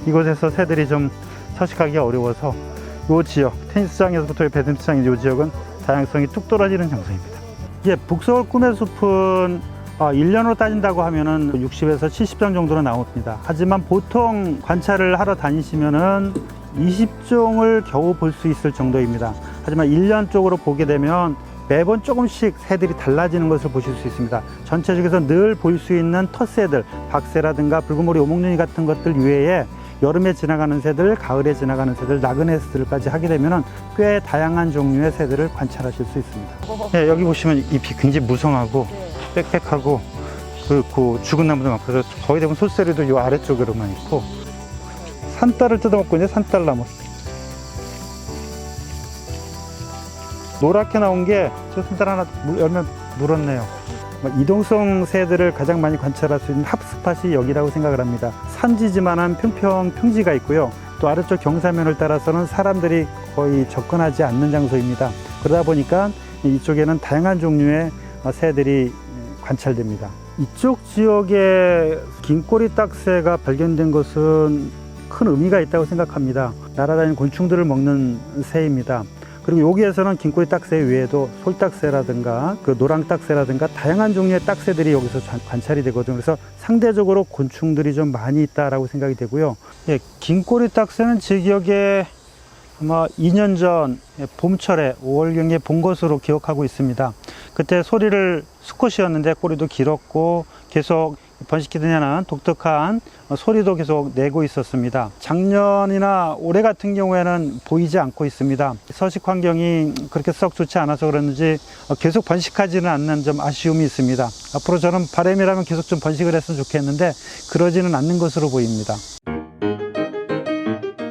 이곳에서 새들이 좀 서식하기가 어려워서, 이 지역, 테니스장에서부터 배드민턴장 이 지역은 다양성이 뚝 떨어지는 장소입니다. 북서울 꿈의 숲은 1년으로 따진다고 하면은 60에서 70종 정도로 나옵니다. 하지만 보통 관찰을 하러 다니시면은 20종을 겨우 볼 수 있을 정도입니다. 하지만 1년 쪽으로 보게 되면 매번 조금씩 새들이 달라지는 것을 보실 수 있습니다. 전체적에서 늘 볼 수 있는 텃새들, 박새라든가 붉은머리 오목눈이 같은 것들 외에 여름에 지나가는 새들, 가을에 지나가는 새들, 나그네 새들까지 하게 되면 꽤 다양한 종류의 새들을 관찰하실 수 있습니다. 네, 여기 보시면 잎이 굉장히 무성하고 빽빽하고, 그리고 죽은 나무도 많고, 그래서 거의 대부분 솔새류도 이 아래쪽으로만 있고, 산딸을 뜯어먹고 이제 산딸나무. 노랗게 나온 게 저 산딸 하나 열면 물었네요. 이동성 새들을 가장 많이 관찰할 수 있는 핫스팟이 여기라고 생각을 합니다. 산지지만한 평지가 있고요. 또 아래쪽 경사면을 따라서는 사람들이 거의 접근하지 않는 장소입니다. 그러다 보니까 이쪽에는 다양한 종류의 새들이 관찰됩니다. 이쪽 지역에 긴꼬리 딱새가 발견된 것은 큰 의미가 있다고 생각합니다. 날아다니는 곤충들을 먹는 새입니다. 그리고 여기에서는 긴꼬리 딱새 외에도 솔딱새라든가 그 노랑딱새라든가 다양한 종류의 딱새들이 여기서 관찰이 되거든요. 그래서 상대적으로 곤충들이 좀 많이 있다라고 생각이 되고요. 예, 긴꼬리 딱새는 제 기억에 아마 2년 전 봄철에 5월경에 본 것으로 기억하고 있습니다. 그때 소리를 수컷이었는데 꼬리도 길었고 계속 번식기들에는 독특한 소리도 계속 내고 있었습니다. 작년이나 올해 같은 경우에는 보이지 않고 있습니다. 서식 환경이 그렇게 썩 좋지 않아서 그런지 계속 번식하지는 않는 좀 아쉬움이 있습니다. 앞으로 저는 바람이라면 계속 좀 번식을 했으면 좋겠는데 그러지는 않는 것으로 보입니다.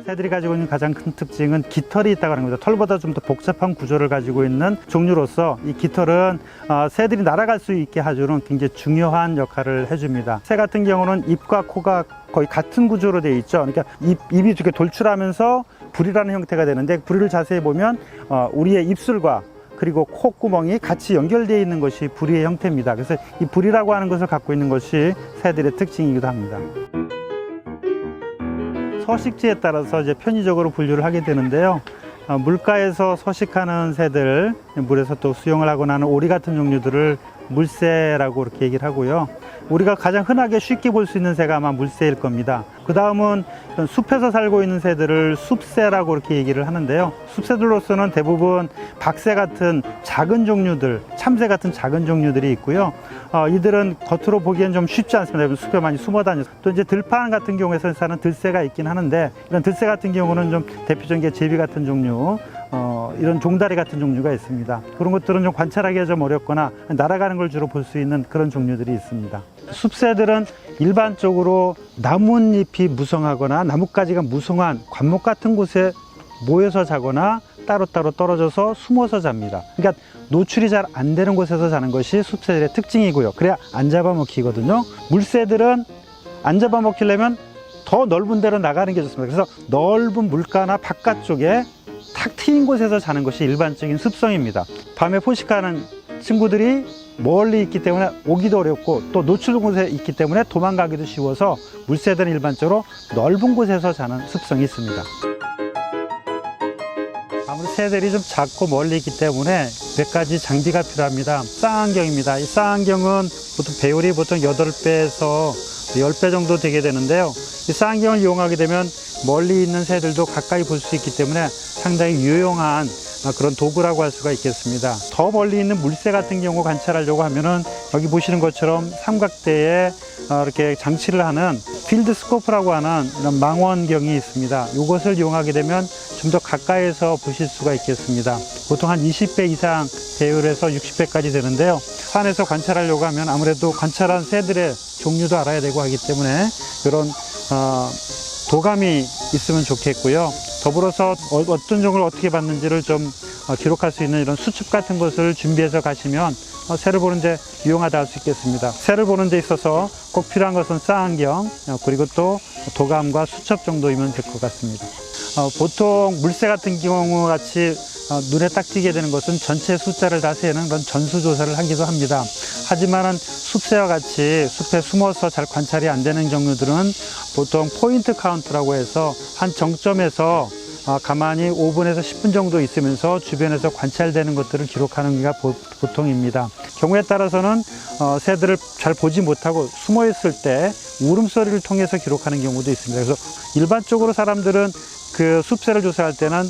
새들이 가지고 있는 가장 큰 특징은 깃털이 있다고 하는 겁니다. 털보다 좀 더 복잡한 구조를 가지고 있는 종류로서 이 깃털은 새들이 날아갈 수 있게 해주는 굉장히 중요한 역할을 해줍니다. 새 같은 경우는 입과 코가 거의 같은 구조로 되어 있죠. 그러니까 입이 이렇게 돌출하면서 부리라는 형태가 되는데, 부리를 자세히 보면 우리의 입술과 그리고 콧구멍이 같이 연결되어 있는 것이 부리의 형태입니다. 그래서 이 부리라고 하는 것을 갖고 있는 것이 새들의 특징이기도 합니다. 서식지에 따라서 이제 편의적으로 분류를 하게 되는데요. 물가에서 서식하는 새들, 물에서 또 수영을 하거나 하는 오리 같은 종류들을 물새라고 이렇게 얘기를 하고요. 우리가 가장 흔하게 쉽게 볼 수 있는 새가 아마 물새일 겁니다. 그 다음은 숲에서 살고 있는 새들을 숲새라고 이렇게 얘기를 하는데요. 숲새들로서는 대부분 박새 같은 작은 종류들, 참새 같은 작은 종류들이 있고요. 이들은 겉으로 보기엔 좀 쉽지 않습니다. 숲에 많이 숨어 다녀서. 또 이제 들판 같은 경우에서 사는 들새 있긴 하는데, 이런 들새 같은 경우는 좀 대표적인 게 제비 같은 종류, 이런 종다리 같은 종류가 있습니다. 그런 것들은 좀 관찰하기가 좀 어렵거나 날아가는 걸 주로 볼 수 있는 그런 종류들이 있습니다. 숲새들은 일반적으로 나뭇잎이 무성하거나 나뭇가지가 무성한 관목 같은 곳에 모여서 자거나 따로따로 떨어져서 숨어서 잡니다. 그러니까 노출이 잘 안 되는 곳에서 자는 것이 숲새들의 특징이고요. 그래야 안 잡아먹히거든요. 물새들은 안 잡아먹히려면 더 넓은 데로 나가는 게 좋습니다. 그래서 넓은 물가나 바깥쪽에 탁 트인 곳에서 자는 것이 일반적인 습성입니다. 밤에 포식하는 친구들이 멀리 있기 때문에 오기도 어렵고, 또 노출된 곳에 있기 때문에 도망가기도 쉬워서 물새들은 일반적으로 넓은 곳에서 자는 습성이 있습니다. 아무래도 새들이 좀 작고 멀리 있기 때문에 몇 가지 장비가 필요합니다. 쌍안경입니다. 이 쌍안경은 보통 배율이 보통 8배에서 10배 정도 되게 되는데요. 이 쌍안경을 이용하게 되면 멀리 있는 새들도 가까이 볼 수 있기 때문에 상당히 유용한 그런 도구라고 할 수가 있겠습니다. 더 멀리 있는 물새 같은 경우 관찰하려고 하면은 여기 보시는 것처럼 삼각대에 이렇게 장치를 하는 필드 스코프라고 하는 이런 망원경이 있습니다. 이것을 이용하게 되면 좀 더 가까이에서 보실 수가 있겠습니다. 보통 한 20배 이상 배율에서 60배까지 되는데요. 산에서 관찰하려고 하면 아무래도 관찰한 새들의 종류도 알아야 되고 하기 때문에 이런 도감이 있으면 좋겠고요. 더불어서 어떤 종을 어떻게 봤는지를 좀 기록할 수 있는 이런 수첩 같은 것을 준비해서 가시면 새를 보는 데 유용하다 할 수 있겠습니다. 새를 보는 데 있어서 꼭 필요한 것은 쌍안경, 그리고 또 도감과 수첩 정도이면 될 것 같습니다. 보통 물새 같은 경우 같이 눈에 딱 띄게 되는 것은 전체 숫자를 다 세는 그런 전수조사를 하기도 합니다. 하지만은 숲새와 같이 숲에 숨어서 잘 관찰이 안 되는 종류들은 보통 포인트 카운트라고 해서 한 정점에서 가만히 5분에서 10분 정도 있으면서 주변에서 관찰되는 것들을 기록하는 게 보통입니다. 경우에 따라서는 새들을 잘 보지 못하고 숨어 있을 때 울음소리를 통해서 기록하는 경우도 있습니다. 그래서 일반적으로 사람들은 그 숲새를 조사할 때는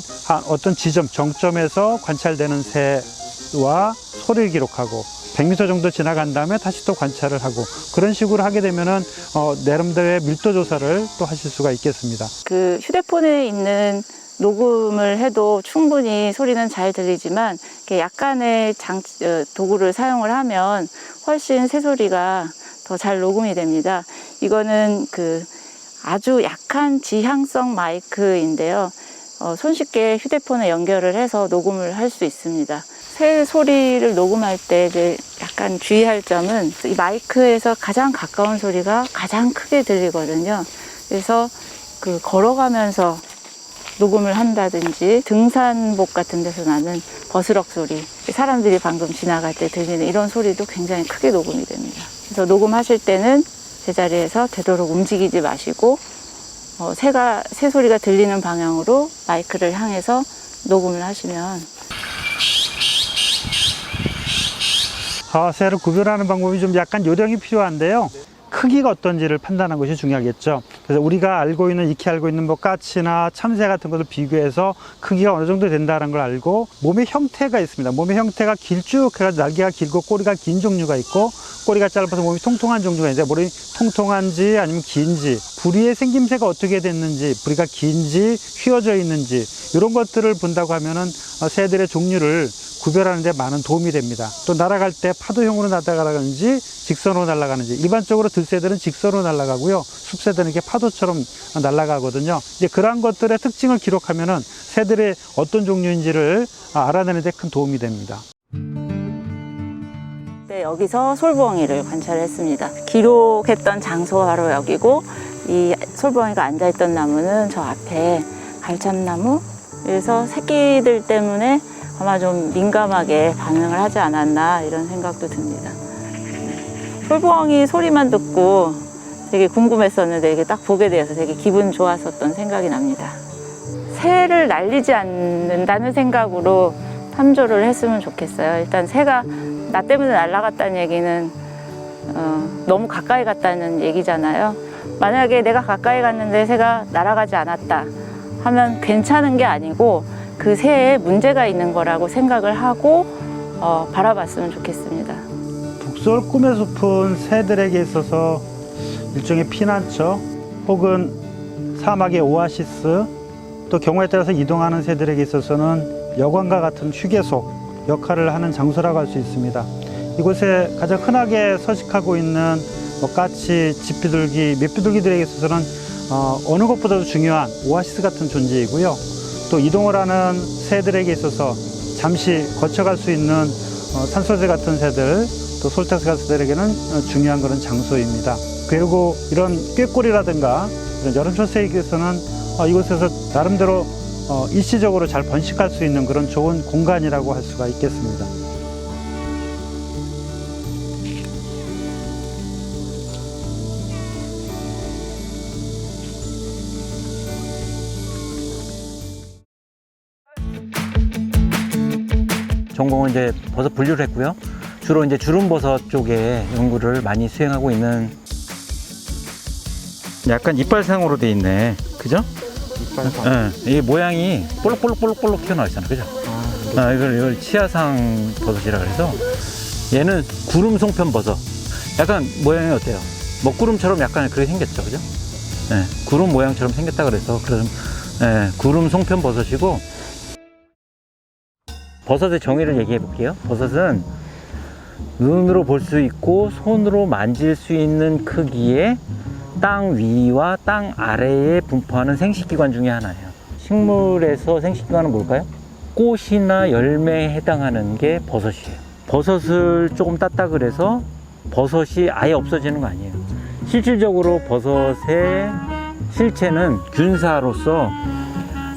어떤 지점, 정점에서 관찰되는 새와 소리를 기록하고 100m 정도 지나간 다음에 다시 또 관찰을 하고, 그런 식으로 하게 되면은 나름대로의 밀도 조사를 또 하실 수가 있겠습니다. 그 휴대폰에 있는 녹음을 해도 충분히 소리는 잘 들리지만 약간의 도구를 사용을 하면 훨씬 새소리가 더 잘 녹음이 됩니다. 이거는 아주 약한 지향성 마이크인데요. 손쉽게 휴대폰에 연결을 해서 녹음을 할 수 있습니다. 새 소리를 녹음할 때 약간 주의할 점은 이 마이크에서 가장 가까운 소리가 가장 크게 들리거든요. 그래서 걸어가면서 녹음을 한다든지 등산복 같은 데서 나는 버스럭 소리, 사람들이 방금 지나갈 때 들리는 이런 소리도 굉장히 크게 녹음이 됩니다. 그래서 녹음하실 때는 제자리에서 되도록 움직이지 마시고 새 소리가 들리는 방향으로 마이크를 향해서 녹음을 하시면. 새를 구별하는 방법이 좀 약간 요령이 필요한데요. 크기가 어떤지를 판단하는 것이 중요하겠죠. 그래서 우리가 익히 알고 있는 까치나 참새 같은 것을 비교해서 크기가 어느 정도 된다는 걸 알고, 몸의 형태가 있습니다. 몸의 형태가 길쭉해서 날개가 길고 꼬리가 긴 종류가 있고, 꼬리가 짧아서 몸이 통통한 종류가 있는데 머리 통통한지 아니면 긴지, 부리의 생김새가 어떻게 됐는지, 부리가 긴지 휘어져 있는지 이런 것들을 본다고 하면은 새들의 종류를 구별하는 데 많은 도움이 됩니다. 또 날아갈 때 파도형으로 날아가는지 직선으로 날아가는지, 일반적으로 들새들은 직선으로 날아가고요, 숲새들은 이렇게 파도처럼 날아가거든요. 이제 그러한 것들의 특징을 기록하면은 새들의 어떤 종류인지를 알아내는 데 큰 도움이 됩니다. 네, 여기서 솔부엉이를 관찰했습니다. 기록했던 장소가 바로 여기고, 이 솔부엉이가 앉아있던 나무는 저 앞에 갈참나무. 그래서 새끼들 때문에 아마 좀 민감하게 반응을 하지 않았나 이런 생각도 듭니다. 솔부엉이 소리만 듣고 되게 궁금했었는데 이게 딱 보게 되어서 되게 기분 좋았었던 생각이 납니다. 새를 날리지 않는다는 생각으로 탐조를 했으면 좋겠어요. 일단 새가 나 때문에 날아갔다는 얘기는 너무 가까이 갔다는 얘기잖아요. 만약에 내가 가까이 갔는데 새가 날아가지 않았다 하면 괜찮은 게 아니고 그 새에 문제가 있는 거라고 생각을 하고 바라봤으면 좋겠습니다. 북서울 꿈의 숲은 새들에게 있어서 일종의 피난처 혹은 사막의 오아시스, 또 경우에 따라서 이동하는 새들에게 있어서는 여관과 같은 휴게소 역할을 하는 장소라고 할 수 있습니다. 이곳에 가장 흔하게 서식하고 있는 까치, 집비둘기, 맷비둘기들에게 있어서는 어느 것보다도 중요한 오아시스 같은 존재이고요. 또 이동을 하는 새들에게 있어서 잠시 거쳐갈 수 있는 산소새 같은 새들, 또 솔타스 같은 새들에게는 중요한 그런 장소입니다. 그리고 이런 꾀꼬리라든가 이런 여름철새에게서는 이곳에서 나름대로 일시적으로 잘 번식할 수 있는 그런 좋은 공간이라고 할 수가 있겠습니다. 전공은 이제 버섯 분류를 했고요. 주로 이제 주름버섯 쪽에 연구를 많이 수행하고 있는. 약간 이빨상으로 돼 있네, 그죠? 이빨상. 이 모양이 볼록볼록 튀어나와 있잖아, 그죠? 이걸 치아상 버섯이라 그래서, 얘는 구름 송편 버섯. 약간 모양이 어때요? 먹구름처럼 약간 그렇게 생겼죠, 그죠? 네, 구름 모양처럼 생겼다 그래서 구름 송편 버섯이고, 버섯의 정의를 얘기해 볼게요. 버섯은 눈으로 볼 수 있고 손으로 만질 수 있는 크기의 땅 위와 땅 아래에 분포하는 생식기관 중에 하나예요. 식물에서 생식기관은 뭘까요? 꽃이나 열매에 해당하는 게 버섯이에요. 버섯을 조금 땄다 그래서 버섯이 아예 없어지는 거 아니에요. 실질적으로 버섯의 실체는 균사로서,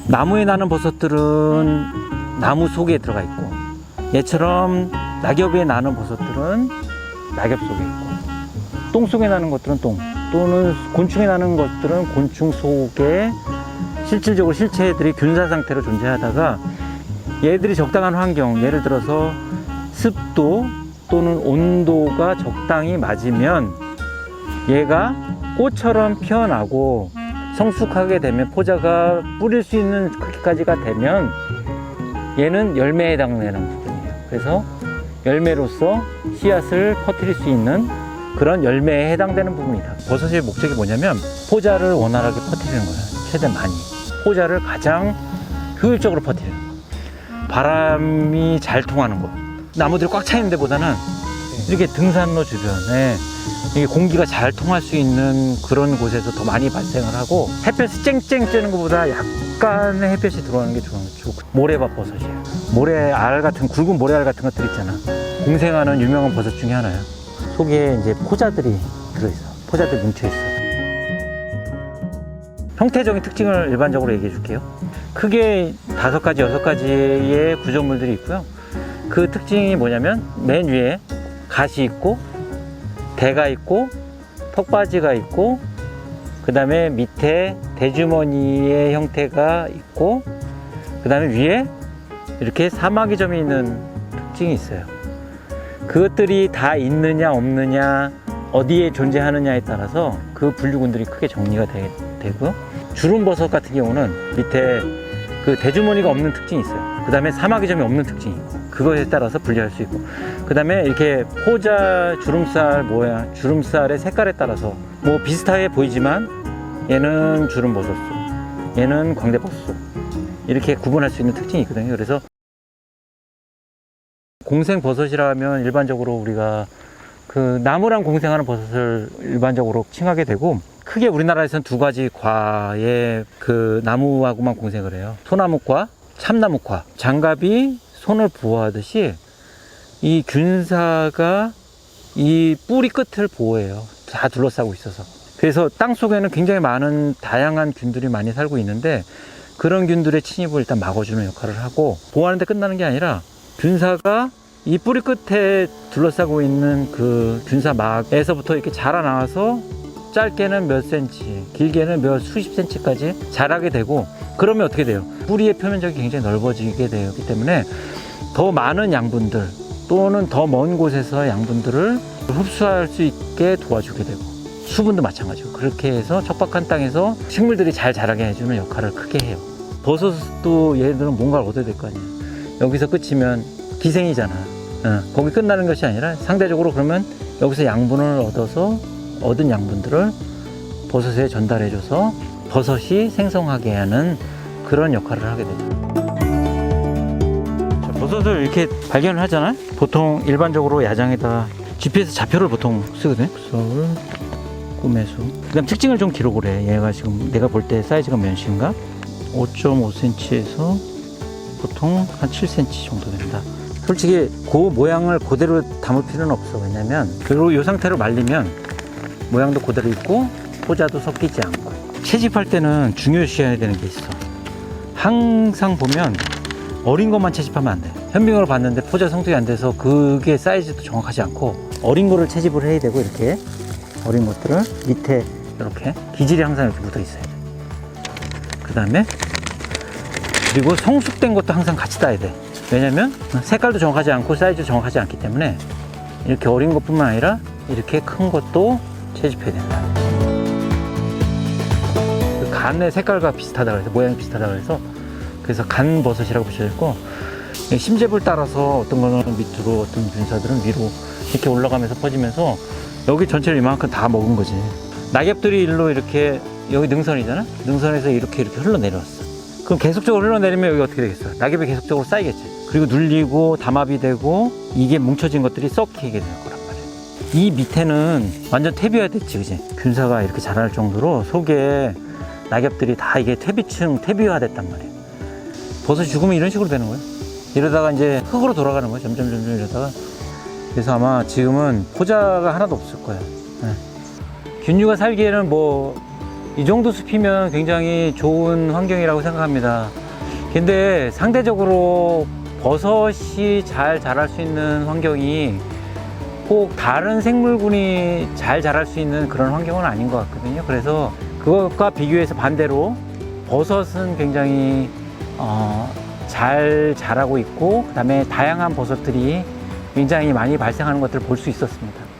나무에 나는 버섯들은 나무 속에 들어가 있고, 얘처럼 낙엽에 나는 버섯들은 낙엽 속에 있고, 똥 속에 나는 것들은 똥, 또는 곤충에 나는 것들은 곤충 속에 실질적으로 실체들이 균사 상태로 존재하다가, 얘들이 적당한 환경, 예를 들어서 습도 또는 온도가 적당히 맞으면 얘가 꽃처럼 피어나고 성숙하게 되면, 포자가 뿌릴 수 있는 크기까지가 되면 얘는 열매에 해당되는 부분이에요. 그래서 열매로서 씨앗을 퍼뜨릴 수 있는 그런 열매에 해당되는 부분이다. 버섯의 목적이 뭐냐면 포자를 원활하게 퍼뜨리는 거예요. 최대한 많이. 포자를 가장 효율적으로 퍼뜨리는 거예요. 바람이 잘 통하는 곳. 나무들이 꽉 차 있는 데보다는 이렇게 등산로 주변에 이게 공기가 잘 통할 수 있는 그런 곳에서 더 많이 발생을 하고, 햇볕이 쨍쨍 쬐는 것보다 약간의 햇볕이 들어오는 게 좋고. 모래밭 버섯이에요. 모래알 같은, 굵은 모래알 같은 것들 있잖아. 공생하는 유명한 버섯 중에 하나예요. 속에 이제 포자들이 들어있어. 포자들이 뭉쳐있어. 형태적인 특징을 일반적으로 얘기해 줄게요. 크게 5가지, 6가지의 구조물들이 있고요. 그 특징이 뭐냐면 맨 위에 가시 있고, 대가 있고, 턱받이가 있고, 그 다음에 밑에 대주머니의 형태가 있고, 그 다음에 위에 이렇게 사마귀 점이 있는 특징이 있어요. 그것들이 다 있느냐 없느냐, 어디에 존재하느냐에 따라서 그 분류군들이 크게 정리가 되고요. 주름버섯 같은 경우는 밑에 그 대주머니가 없는 특징이 있어요. 그 다음에 사마귀 점이 없는 특징이 있고, 그거에 따라서 분리할 수 있고, 그 다음에 이렇게 포자 주름살 모양, 주름살의 색깔에 따라서 뭐 비슷하게 보이지만 얘는 주름버섯소, 얘는 광대버섯소, 이렇게 구분할 수 있는 특징이 있거든요. 그래서 공생버섯이라 하면 일반적으로 우리가 그 나무랑 공생하는 버섯을 일반적으로 칭하게 되고, 크게 우리나라에서는 두 가지 과의 그 나무하고만 공생을 해요. 소나무과, 참나무과. 장갑이 손을 보호하듯이 이 균사가 이 뿌리 끝을 보호해요. 다 둘러싸고 있어서. 그래서 땅 속에는 굉장히 많은 다양한 균들이 많이 살고 있는데, 그런 균들의 침입을 일단 막아주는 역할을 하고, 보호하는데 끝나는 게 아니라 균사가 이 뿌리 끝에 둘러싸고 있는 그 균사막에서부터 이렇게 자라나와서 짧게는 몇 센치, 길게는 몇 수십 센치까지 자라게 되고, 그러면 어떻게 돼요? 뿌리의 표면적이 굉장히 넓어지게 되기 때문에 더 많은 양분들 또는 더 먼 곳에서 양분들을 흡수할 수 있게 도와주게 되고, 수분도 마찬가지고, 그렇게 해서 척박한 땅에서 식물들이 잘 자라게 해주는 역할을 크게 해요. 버섯도 얘들은 뭔가를 얻어야 될 거 아니에요. 여기서 끝이면 기생이잖아. 거기 끝나는 것이 아니라 상대적으로 그러면 여기서 양분을 얻어서 얻은 양분들을 버섯에 전달해줘서 버섯이 생성하게 하는 그런 역할을 하게 되죠. 자, 버섯을 이렇게 발견을 하잖아요. 보통 일반적으로 야장에다 GPS 좌표를 보통 쓰거든요. 서울 꿈해수. 그다음 특징을 좀 기록을 해. 얘가 지금 내가 볼 때 사이즈가 몇인가? 5.5cm에서 보통 한 7cm 정도 된다. 솔직히 그 모양을 그대로 담을 필요는 없어. 왜냐면 그리고 이 상태로 말리면 모양도 그대로 있고 포자도 섞이지 않고. 채집할 때는 중요시해야 되는 게 있어. 항상 보면 어린 것만 채집하면 안 돼. 현빙으로 봤는데 포자 성숙이 안 돼서 그게 사이즈도 정확하지 않고, 어린 거를 채집을 해야 되고, 이렇게 어린 것들을 밑에 이렇게 기질이 항상 이렇게 묻어 있어야 돼. 그 다음에 그리고 성숙된 것도 항상 같이 따야 돼. 왜냐면 색깔도 정확하지 않고 사이즈도 정확하지 않기 때문에 이렇게 어린 것뿐만 아니라 이렇게 큰 것도 채집해야 된다. 그 간의 색깔과 비슷하다 그래서, 모양이 비슷하다 그래서 간 버섯이라고 보셔야겠고, 심재부를 따라서 어떤 거는 밑으로, 어떤 균사들은 위로 이렇게 올라가면서 퍼지면서 여기 전체를 이만큼 다 먹은 거지. 낙엽들이 일로 이렇게, 여기 능선이잖아? 능선에서 이렇게 흘러내려왔어. 그럼 계속적으로 흘러내리면 여기 어떻게 되겠어? 낙엽이 계속적으로 쌓이겠지. 그리고 눌리고 담합이 되고 이게 뭉쳐진 것들이 썩히게 될 거란 말이야. 이 밑에는 완전 퇴비화됐지, 그지? 균사가 이렇게 자랄 정도로 속에 낙엽들이 다 이게 퇴비화됐단 말이야. 버섯이 죽으면 이런 식으로 되는 거야. 이러다가 이제 흙으로 돌아가는 거야. 점점 이러다가. 그래서 아마 지금은 포자가 하나도 없을 거야. 네. 균류가 살기에는 뭐 이 정도 숲이면 굉장히 좋은 환경이라고 생각합니다. 근데 상대적으로 버섯이 잘 자랄 수 있는 환경이 꼭 다른 생물군이 잘 자랄 수 있는 그런 환경은 아닌 것 같거든요. 그래서 그것과 비교해서 반대로 버섯은 굉장히 잘 자라고 있고, 그 다음에 다양한 버섯들이 굉장히 많이 발생하는 것들을 볼 수 있었습니다.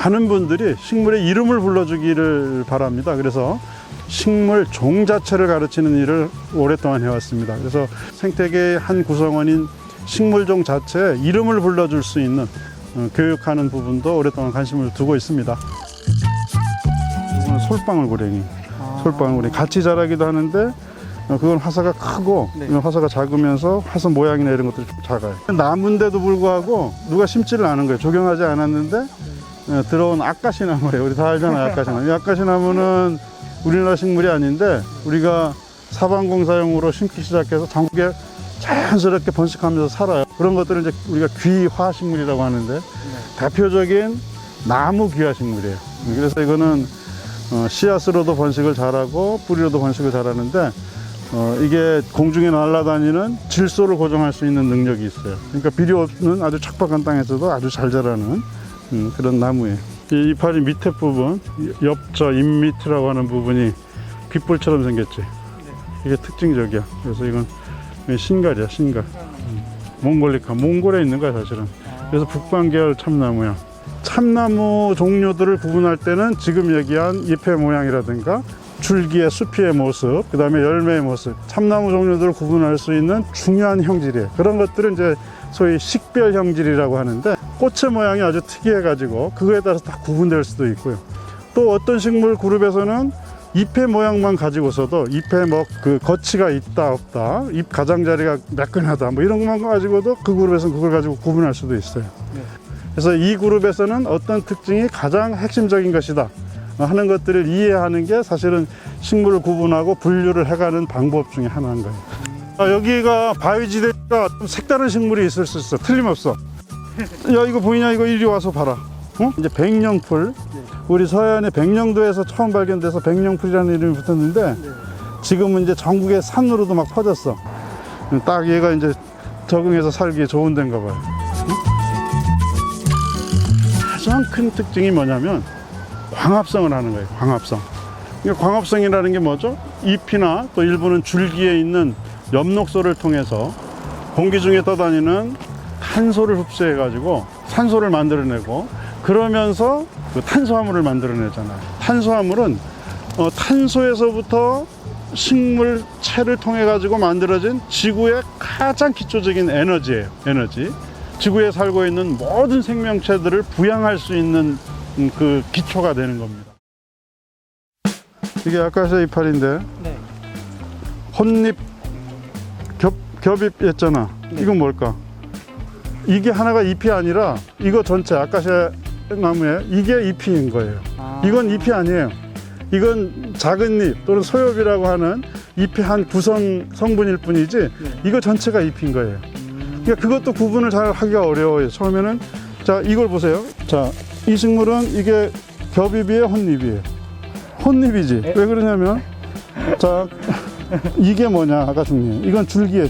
많은 분들이 식물의 이름을 불러주기를 바랍니다. 그래서 식물 종 자체를 가르치는 일을 오랫동안 해왔습니다. 그래서 생태계의 한 구성원인 식물종 자체에 이름을 불러줄 수 있는 교육하는 부분도 오랫동안 관심을 두고 있습니다. 이거는 솔방울고랭이. 솔방울고랭이 같이 자라기도 하는데, 그건 화사가 크고, 이건 화사가 작으면서 화사 모양이나 이런 것들이 좀 작아요. 나무인데도 불구하고 누가 심지를 않은 거예요. 조경하지 않았는데 들어온 아까시나무래요. 우리 다 알잖아요, 아까시나무. 이 아까시나무는 우리나라 식물이 아닌데 우리가 사방공사용으로 심기 시작해서 전국에 자연스럽게 번식하면서 살아요. 그런 것들을 이제 우리가 귀화식물이라고 하는데, 대표적인 나무 귀화식물이에요. 그래서 이거는 씨앗으로도 번식을 잘하고 뿌리로도 번식을 잘하는데, 이게 공중에 날아다니는 질소를 고정할 수 있는 능력이 있어요. 그러니까 비리 없는 아주 척박한 땅에서도 아주 잘 자라는 그런 나무예요. 이 이파리 밑에 부분, 엽저 잎밑이라고 하는 부분이 귓볼처럼 생겼지. 이게 특징적이야. 그래서 이건 신갈이야, 신갈. 몽골리카, 몽골에 있는 거야 사실은. 그래서 북방계열 참나무야. 참나무 종류들을 구분할 때는 지금 얘기한 잎의 모양이라든가 줄기의 수피의 모습, 그 다음에 열매의 모습, 참나무 종류들을 구분할 수 있는 중요한 형질이에요. 그런 것들은 이제 소위 식별 형질이라고 하는데, 꽃의 모양이 아주 특이해가지고 그거에 따라서 다 구분될 수도 있고요. 또 어떤 식물 그룹에서는 잎의 모양만 가지고서도 잎에 뭐 그 거치가 있다 없다, 잎 가장자리가 매끈하다 뭐 이런 것만 가지고도 그 그룹에서는 그걸 가지고 구분할 수도 있어요. 그래서 이 그룹에서는 어떤 특징이 가장 핵심적인 것이다 하는 것들을 이해하는 게 사실은 식물을 구분하고 분류를 해가는 방법 중에 하나인 거예요. 여기가 바위지대가 좀 색다른 식물이 있을 수 있어. 틀림없어. 야, 이거 보이냐? 이거 이리 와서 봐라. 이제 백령풀. 우리 서해안의 백령도에서 처음 발견돼서 백령풀이라는 이름이 붙었는데, 지금은 이제 전국의 산으로도 막 퍼졌어. 딱 얘가 이제 적응해서 살기에 좋은 데인가 봐요. 가장 큰 특징이 뭐냐면 광합성을 하는 거예요. 광합성. 그러니까 광합성이라는 게 뭐죠? 잎이나 또 일부는 줄기에 있는 엽록소를 통해서 공기 중에 떠다니는 탄소를 흡수해 가지고 산소를 만들어내고, 그러면서 그 탄수화물을 만들어내잖아요. 탄수화물은 탄소에서부터 식물체를 통해 가지고 만들어진 지구의 가장 기초적인 에너지예요. 에너지. 지구에 살고 있는 모든 생명체들을 부양할 수 있는 그 기초가 되는 겁니다. 이게 아카시아 이파리인데, 네. 혼잎 겹잎했잖아. 이건 뭘까? 이게 하나가 잎이 아니라 이거 전체 아카시아 나무에 이게 잎인 거예요. 이건 잎이 아니에요. 이건 작은 잎 또는 소엽이라고 하는 잎의 한 구성 성분일 뿐이지, 이거 전체가 잎인 거예요. 그러니까 그것도 구분을 잘 하기가 어려워요. 처음에는. 자, 이걸 보세요. 자, 이 식물은 이게 겹잎이에요, 혼잎이에요? 혼잎이지. 왜 그러냐면, 자, 이게 뭐냐, 아까 중에 이건 줄기예요.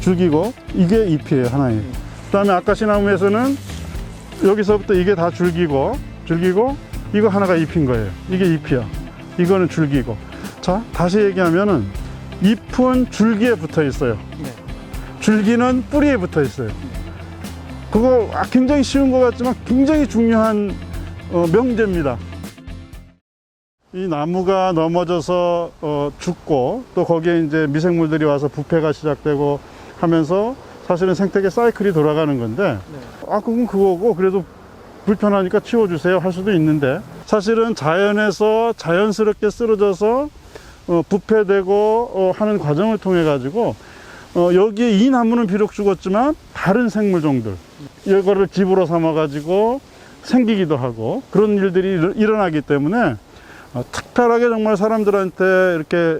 줄기고 이게 잎이에요, 하나의. 그 다음에 아카시나무에서는 여기서부터 이게 다 줄기고 이거 하나가 잎인 거예요. 이게 잎이야. 이거는 줄기고. 자, 다시 얘기하면은 잎은 줄기에 붙어 있어요. 줄기는 뿌리에 붙어 있어요. 그거 굉장히 쉬운 것 같지만 굉장히 중요한 명제입니다. 이 나무가 넘어져서 죽고, 또 거기에 이제 미생물들이 와서 부패가 시작되고 하면서 사실은 생태계 사이클이 돌아가는 건데, 그건 그거고 그래도 불편하니까 치워주세요 할 수도 있는데, 사실은 자연에서 자연스럽게 쓰러져서 부패되고 하는 과정을 통해 가지고 여기에 이 나무는 비록 죽었지만 다른 생물종들 이거를 집으로 삼아 가지고 생기기도 하고 그런 일들이 일어나기 때문에 특별하게 정말 사람들한테 이렇게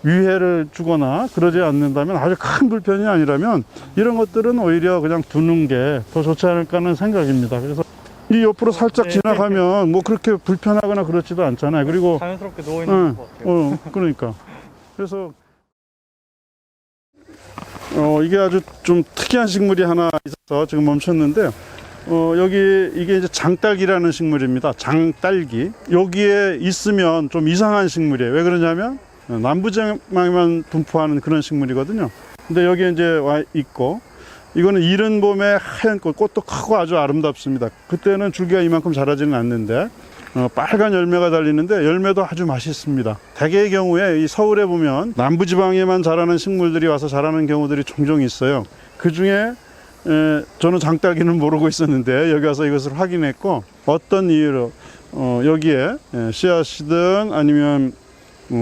위해를 주거나 그러지 않는다면, 아주 큰 불편이 아니라면 이런 것들은 오히려 그냥 두는 게 더 좋지 않을까 하는 생각입니다. 그래서 이 옆으로 살짝 지나가면 뭐 그렇게 불편하거나 그렇지도 않잖아요. 그리고 자연스럽게 누워있는 것 같아요. 그러니까. 그래서 이게 아주 좀 특이한 식물이 하나 있어서 지금 멈췄는데, 여기 이게 이제 장딸기라는 식물입니다. 장딸기. 여기에 있으면 좀 이상한 식물이에요. 왜 그러냐면 남부지방에만 분포하는 그런 식물이거든요. 근데 여기 이제 와 있고, 이거는 이른 봄에 하얀 꽃도 크고 아주 아름답습니다. 그때는 줄기가 이만큼 자라지는 않는데 빨간 열매가 달리는데 열매도 아주 맛있습니다. 대개의 경우에 이 서울에 보면 남부지방에만 자라는 식물들이 와서 자라는 경우들이 종종 있어요. 그 중에 저는 장딸기는 모르고 있었는데 여기 와서 이것을 확인했고, 어떤 이유로 여기에 씨앗이든 아니면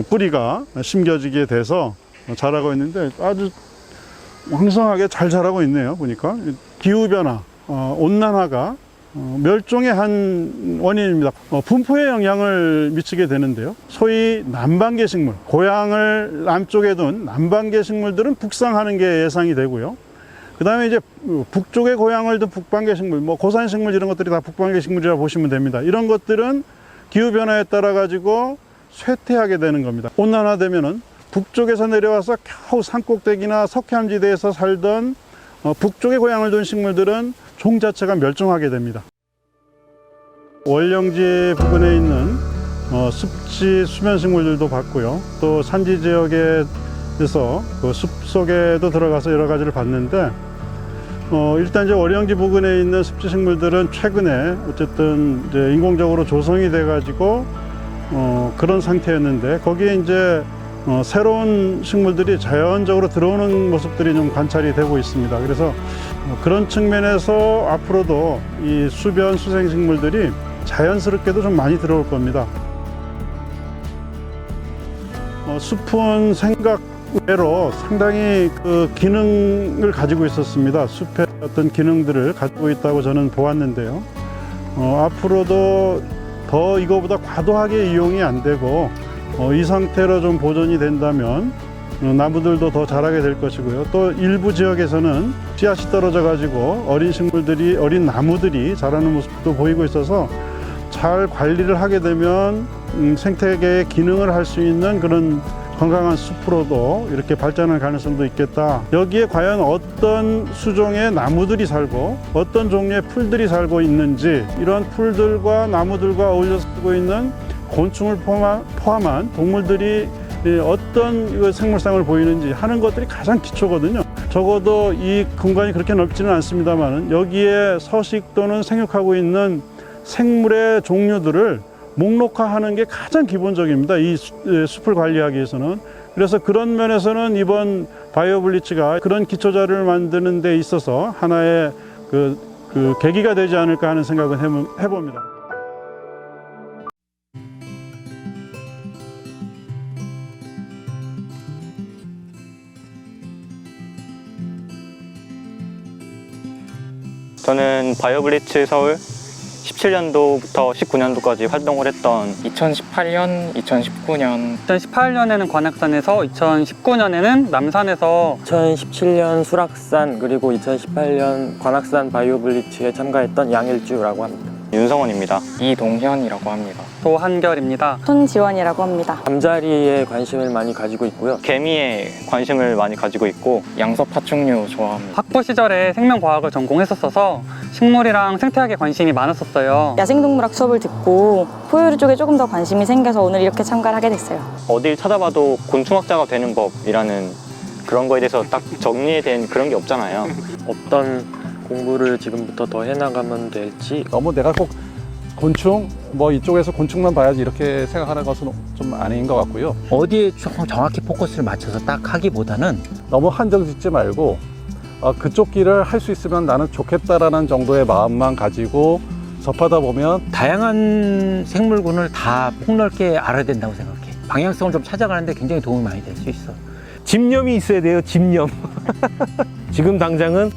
뿌리가 심겨지게 돼서 자라고 있는데 아주 왕성하게 잘 자라고 있네요. 보니까 기후변화, 온난화가 멸종의 한 원인입니다. 분포에 영향을 미치게 되는데요. 소위 남방계 식물, 고향을 남쪽에 둔 남방계 식물들은 북상하는 게 예상이 되고요. 그 다음에 이제 북쪽에 고향을 둔 북방계 식물, 뭐 고산 식물 이런 것들이 다 북방계 식물이라고 보시면 됩니다. 이런 것들은 기후변화에 따라 가지고 쇠퇴하게 되는 겁니다. 온난화되면은 북쪽에서 내려와서 겨우 산꼭대기나 석회암지대에서 살던 북쪽에 고향을 둔 식물들은 종 자체가 멸종하게 됩니다. 월령지 부근에 있는 습지 수면 식물들도 봤고요. 또 산지 지역에서 그 숲속에도 들어가서 여러 가지를 봤는데, 일단 이제 월령지 부근에 있는 습지 식물들은 최근에 어쨌든 이제 인공적으로 조성이 돼 가지고 그런 상태였는데 거기에 이제 새로운 식물들이 자연적으로 들어오는 모습들이 좀 관찰이 되고 있습니다. 그래서 그런 측면에서 앞으로도 이 수변 수생식물들이 자연스럽게도 좀 많이 들어올 겁니다. 숲은 생각 외로 상당히 그 기능을 가지고 있었습니다. 숲의 어떤 기능들을 가지고 있다고 저는 보았는데요. 앞으로도 더 이거보다 과도하게 이용이 안 되고 이 상태로 좀 보존이 된다면 나무들도 더 자라게 될 것이고요. 또 일부 지역에서는 씨앗이 떨어져 가지고 어린 식물들이, 어린 나무들이 자라는 모습도 보이고 있어서 잘 관리를 하게 되면 생태계의 기능을 할 수 있는 그런 건강한 숲으로도 이렇게 발전할 가능성도 있겠다. 여기에 과연 어떤 수종의 나무들이 살고 어떤 종류의 풀들이 살고 있는지, 이런 풀들과 나무들과 어울려 살고 있는 곤충을 포함한 동물들이 어떤 생물상을 보이는지 하는 것들이 가장 기초거든요. 적어도 이 공간이 그렇게 넓지는 않습니다만 여기에 서식 또는 생육하고 있는 생물의 종류들을 목록화하는 게 가장 기본적입니다. 이 숲을 관리하기 위해서는. 그래서 그런 면에서는 이번 바이오블리츠가 그런 기초 자료를 만드는 데 있어서 하나의 그 계기가 되지 않을까 하는 생각은 해봅니다. 저는 바이오블리츠 서울 17년도부터 19년도까지 활동을 했던 2018년, 2019년 2018년에는 관악산에서 2019년에는 남산에서 2017년 수락산 그리고 2018년 관악산 바이오블리츠에 참가했던 양일주라고 합니다. 윤성원입니다. 이동현이라고 합니다. 도한결입니다. 손지원이라고 합니다. 잠자리에 관심을 많이 가지고 있고요. 개미에 관심을 많이 가지고 있고 양서 파충류 좋아합니다. 학부 시절에 생명과학을 전공했었어서 식물이랑 생태학에 관심이 많았었어요. 야생동물학 수업을 듣고 포유류 쪽에 조금 더 관심이 생겨서 오늘 이렇게 참가를 하게 됐어요. 어딜 찾아봐도 곤충학자가 되는 법이라는 그런 거에 대해서 딱 정리된 그런 게 없잖아요. 어떤 공부를 지금부터 더 해나가면 될지. 너무 내가 꼭 곤충, 뭐 이쪽에서 곤충만 봐야지 이렇게 생각하는 것은 좀 아닌 것 같고요. 어디에 정확히 포커스를 맞춰서 딱 하기보다는 너무 한정 짓지 말고 그쪽 길을 할 수 있으면 나는 좋겠다라는 정도의 마음만 가지고 접하다 보면 다양한 생물군을 다 폭넓게 알아야 된다고 생각해. 방향성을 좀 찾아가는데 굉장히 도움이 많이 될 수 있어. 집념이 있어야 돼요, 집념. 지금 당장은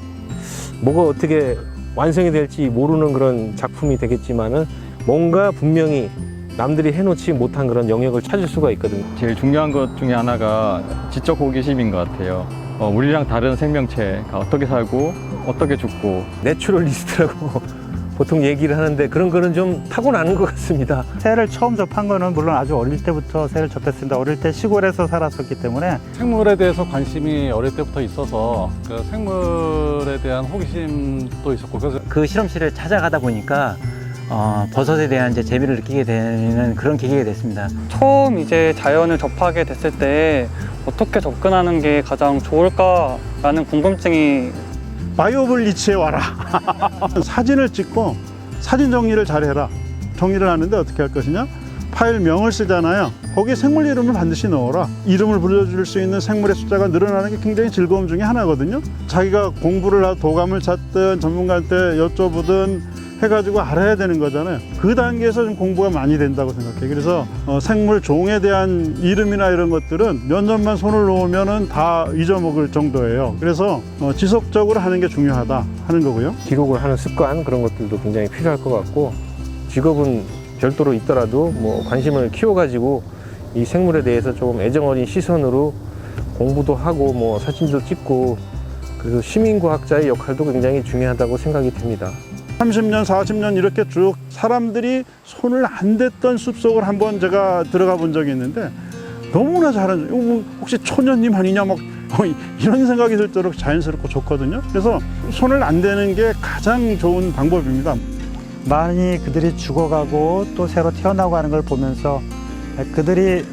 뭐가 어떻게 완성이 될지 모르는 그런 작품이 되겠지만은 뭔가 분명히 남들이 해놓지 못한 그런 영역을 찾을 수가 있거든요. 제일 중요한 것 중에 하나가 지적 호기심인 것 같아요. 우리랑 다른 생명체가 어떻게 살고 어떻게 죽고. 내추럴리스트라고 보통 얘기를 하는데 그런 거는 좀 타고나는 것 같습니다. 새를 처음 접한 거는 물론 아주 어릴 때부터 새를 접했습니다. 어릴 때 시골에서 살았었기 때문에 생물에 대해서 관심이 어릴 때부터 있어서 그 생물에 대한 호기심도 있었고, 그래서 그 실험실을 찾아가다 보니까 버섯에 대한 이제 재미를 느끼게 되는 그런 계기가 됐습니다. 처음 이제 자연을 접하게 됐을 때 어떻게 접근하는 게 가장 좋을까라는 궁금증이 바이오블리츠에 와라. 사진을 찍고 사진 정리를 잘해라. 정리를 하는데 어떻게 할 것이냐? 파일명을 쓰잖아요. 거기에 생물 이름을 반드시 넣어라. 이름을 불러줄 수 있는 생물의 숫자가 늘어나는 게 굉장히 즐거움 중에 하나거든요. 자기가 공부를 하고 도감을 찾든 전문가한테 여쭤보든 해가지고 알아야 되는 거잖아요. 그 단계에서 좀 공부가 많이 된다고 생각해요. 그래서 생물 종에 대한 이름이나 이런 것들은 몇 년만 손을 놓으면은 다 잊어먹을 정도예요. 그래서 지속적으로 하는 게 중요하다 하는 거고요. 기록을 하는 습관 그런 것들도 굉장히 필요할 것 같고, 직업은 별도로 있더라도 뭐 관심을 키워가지고 이 생물에 대해서 조금 애정어린 시선으로 공부도 하고 뭐 사진도 찍고, 그래서 시민과학자의 역할도 굉장히 중요하다고 생각이 듭니다. 30년, 40년 이렇게 쭉 사람들이 손을 안 댔던 숲속을 한번 제가 들어가 본 적이 있는데 너무나 잘하는, 혹시 초년님 아니냐 막 이런 생각이 들 정도로 자연스럽고 좋거든요. 그래서 손을 안 대는 게 가장 좋은 방법입니다. 많이 그들이 죽어가고 또 새로 태어나고 하는 걸 보면서 그들이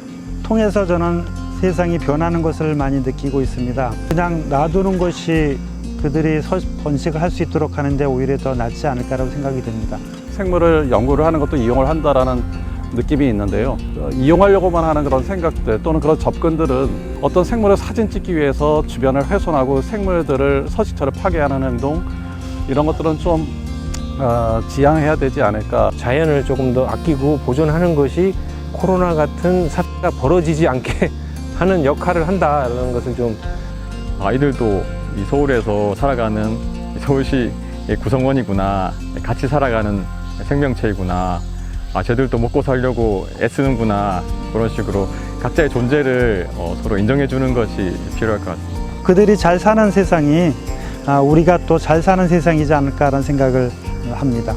통해서 저는 세상이 변하는 것을 많이 느끼고 있습니다. 그냥 놔두는 것이 그들이 번식을 할 수 있도록 하는데 오히려 더 낫지 않을까라고 생각이 됩니다. 생물을 연구를 하는 것도 이용을 한다라는 느낌이 있는데요. 이용하려고만 하는 그런 생각들 또는 그런 접근들은 어떤 생물을 사진 찍기 위해서 주변을 훼손하고 생물들을 서식처를 파괴하는 행동, 이런 것들은 좀 지양해야 되지 않을까. 자연을 조금 더 아끼고 보존하는 것이 코로나 같은 사태가 벌어지지 않게 하는 역할을 한다라는 것을 좀 아이들도 이 서울에서 살아가는 서울시의 구성원이구나, 같이 살아가는 생명체이구나, 쟤들도 먹고 살려고 애쓰는구나, 그런 식으로 각자의 존재를 서로 인정해 주는 것이 필요할 것 같습니다. 그들이 잘 사는 세상이 우리가 또 잘 사는 세상이지 않을까라는 생각을 합니다.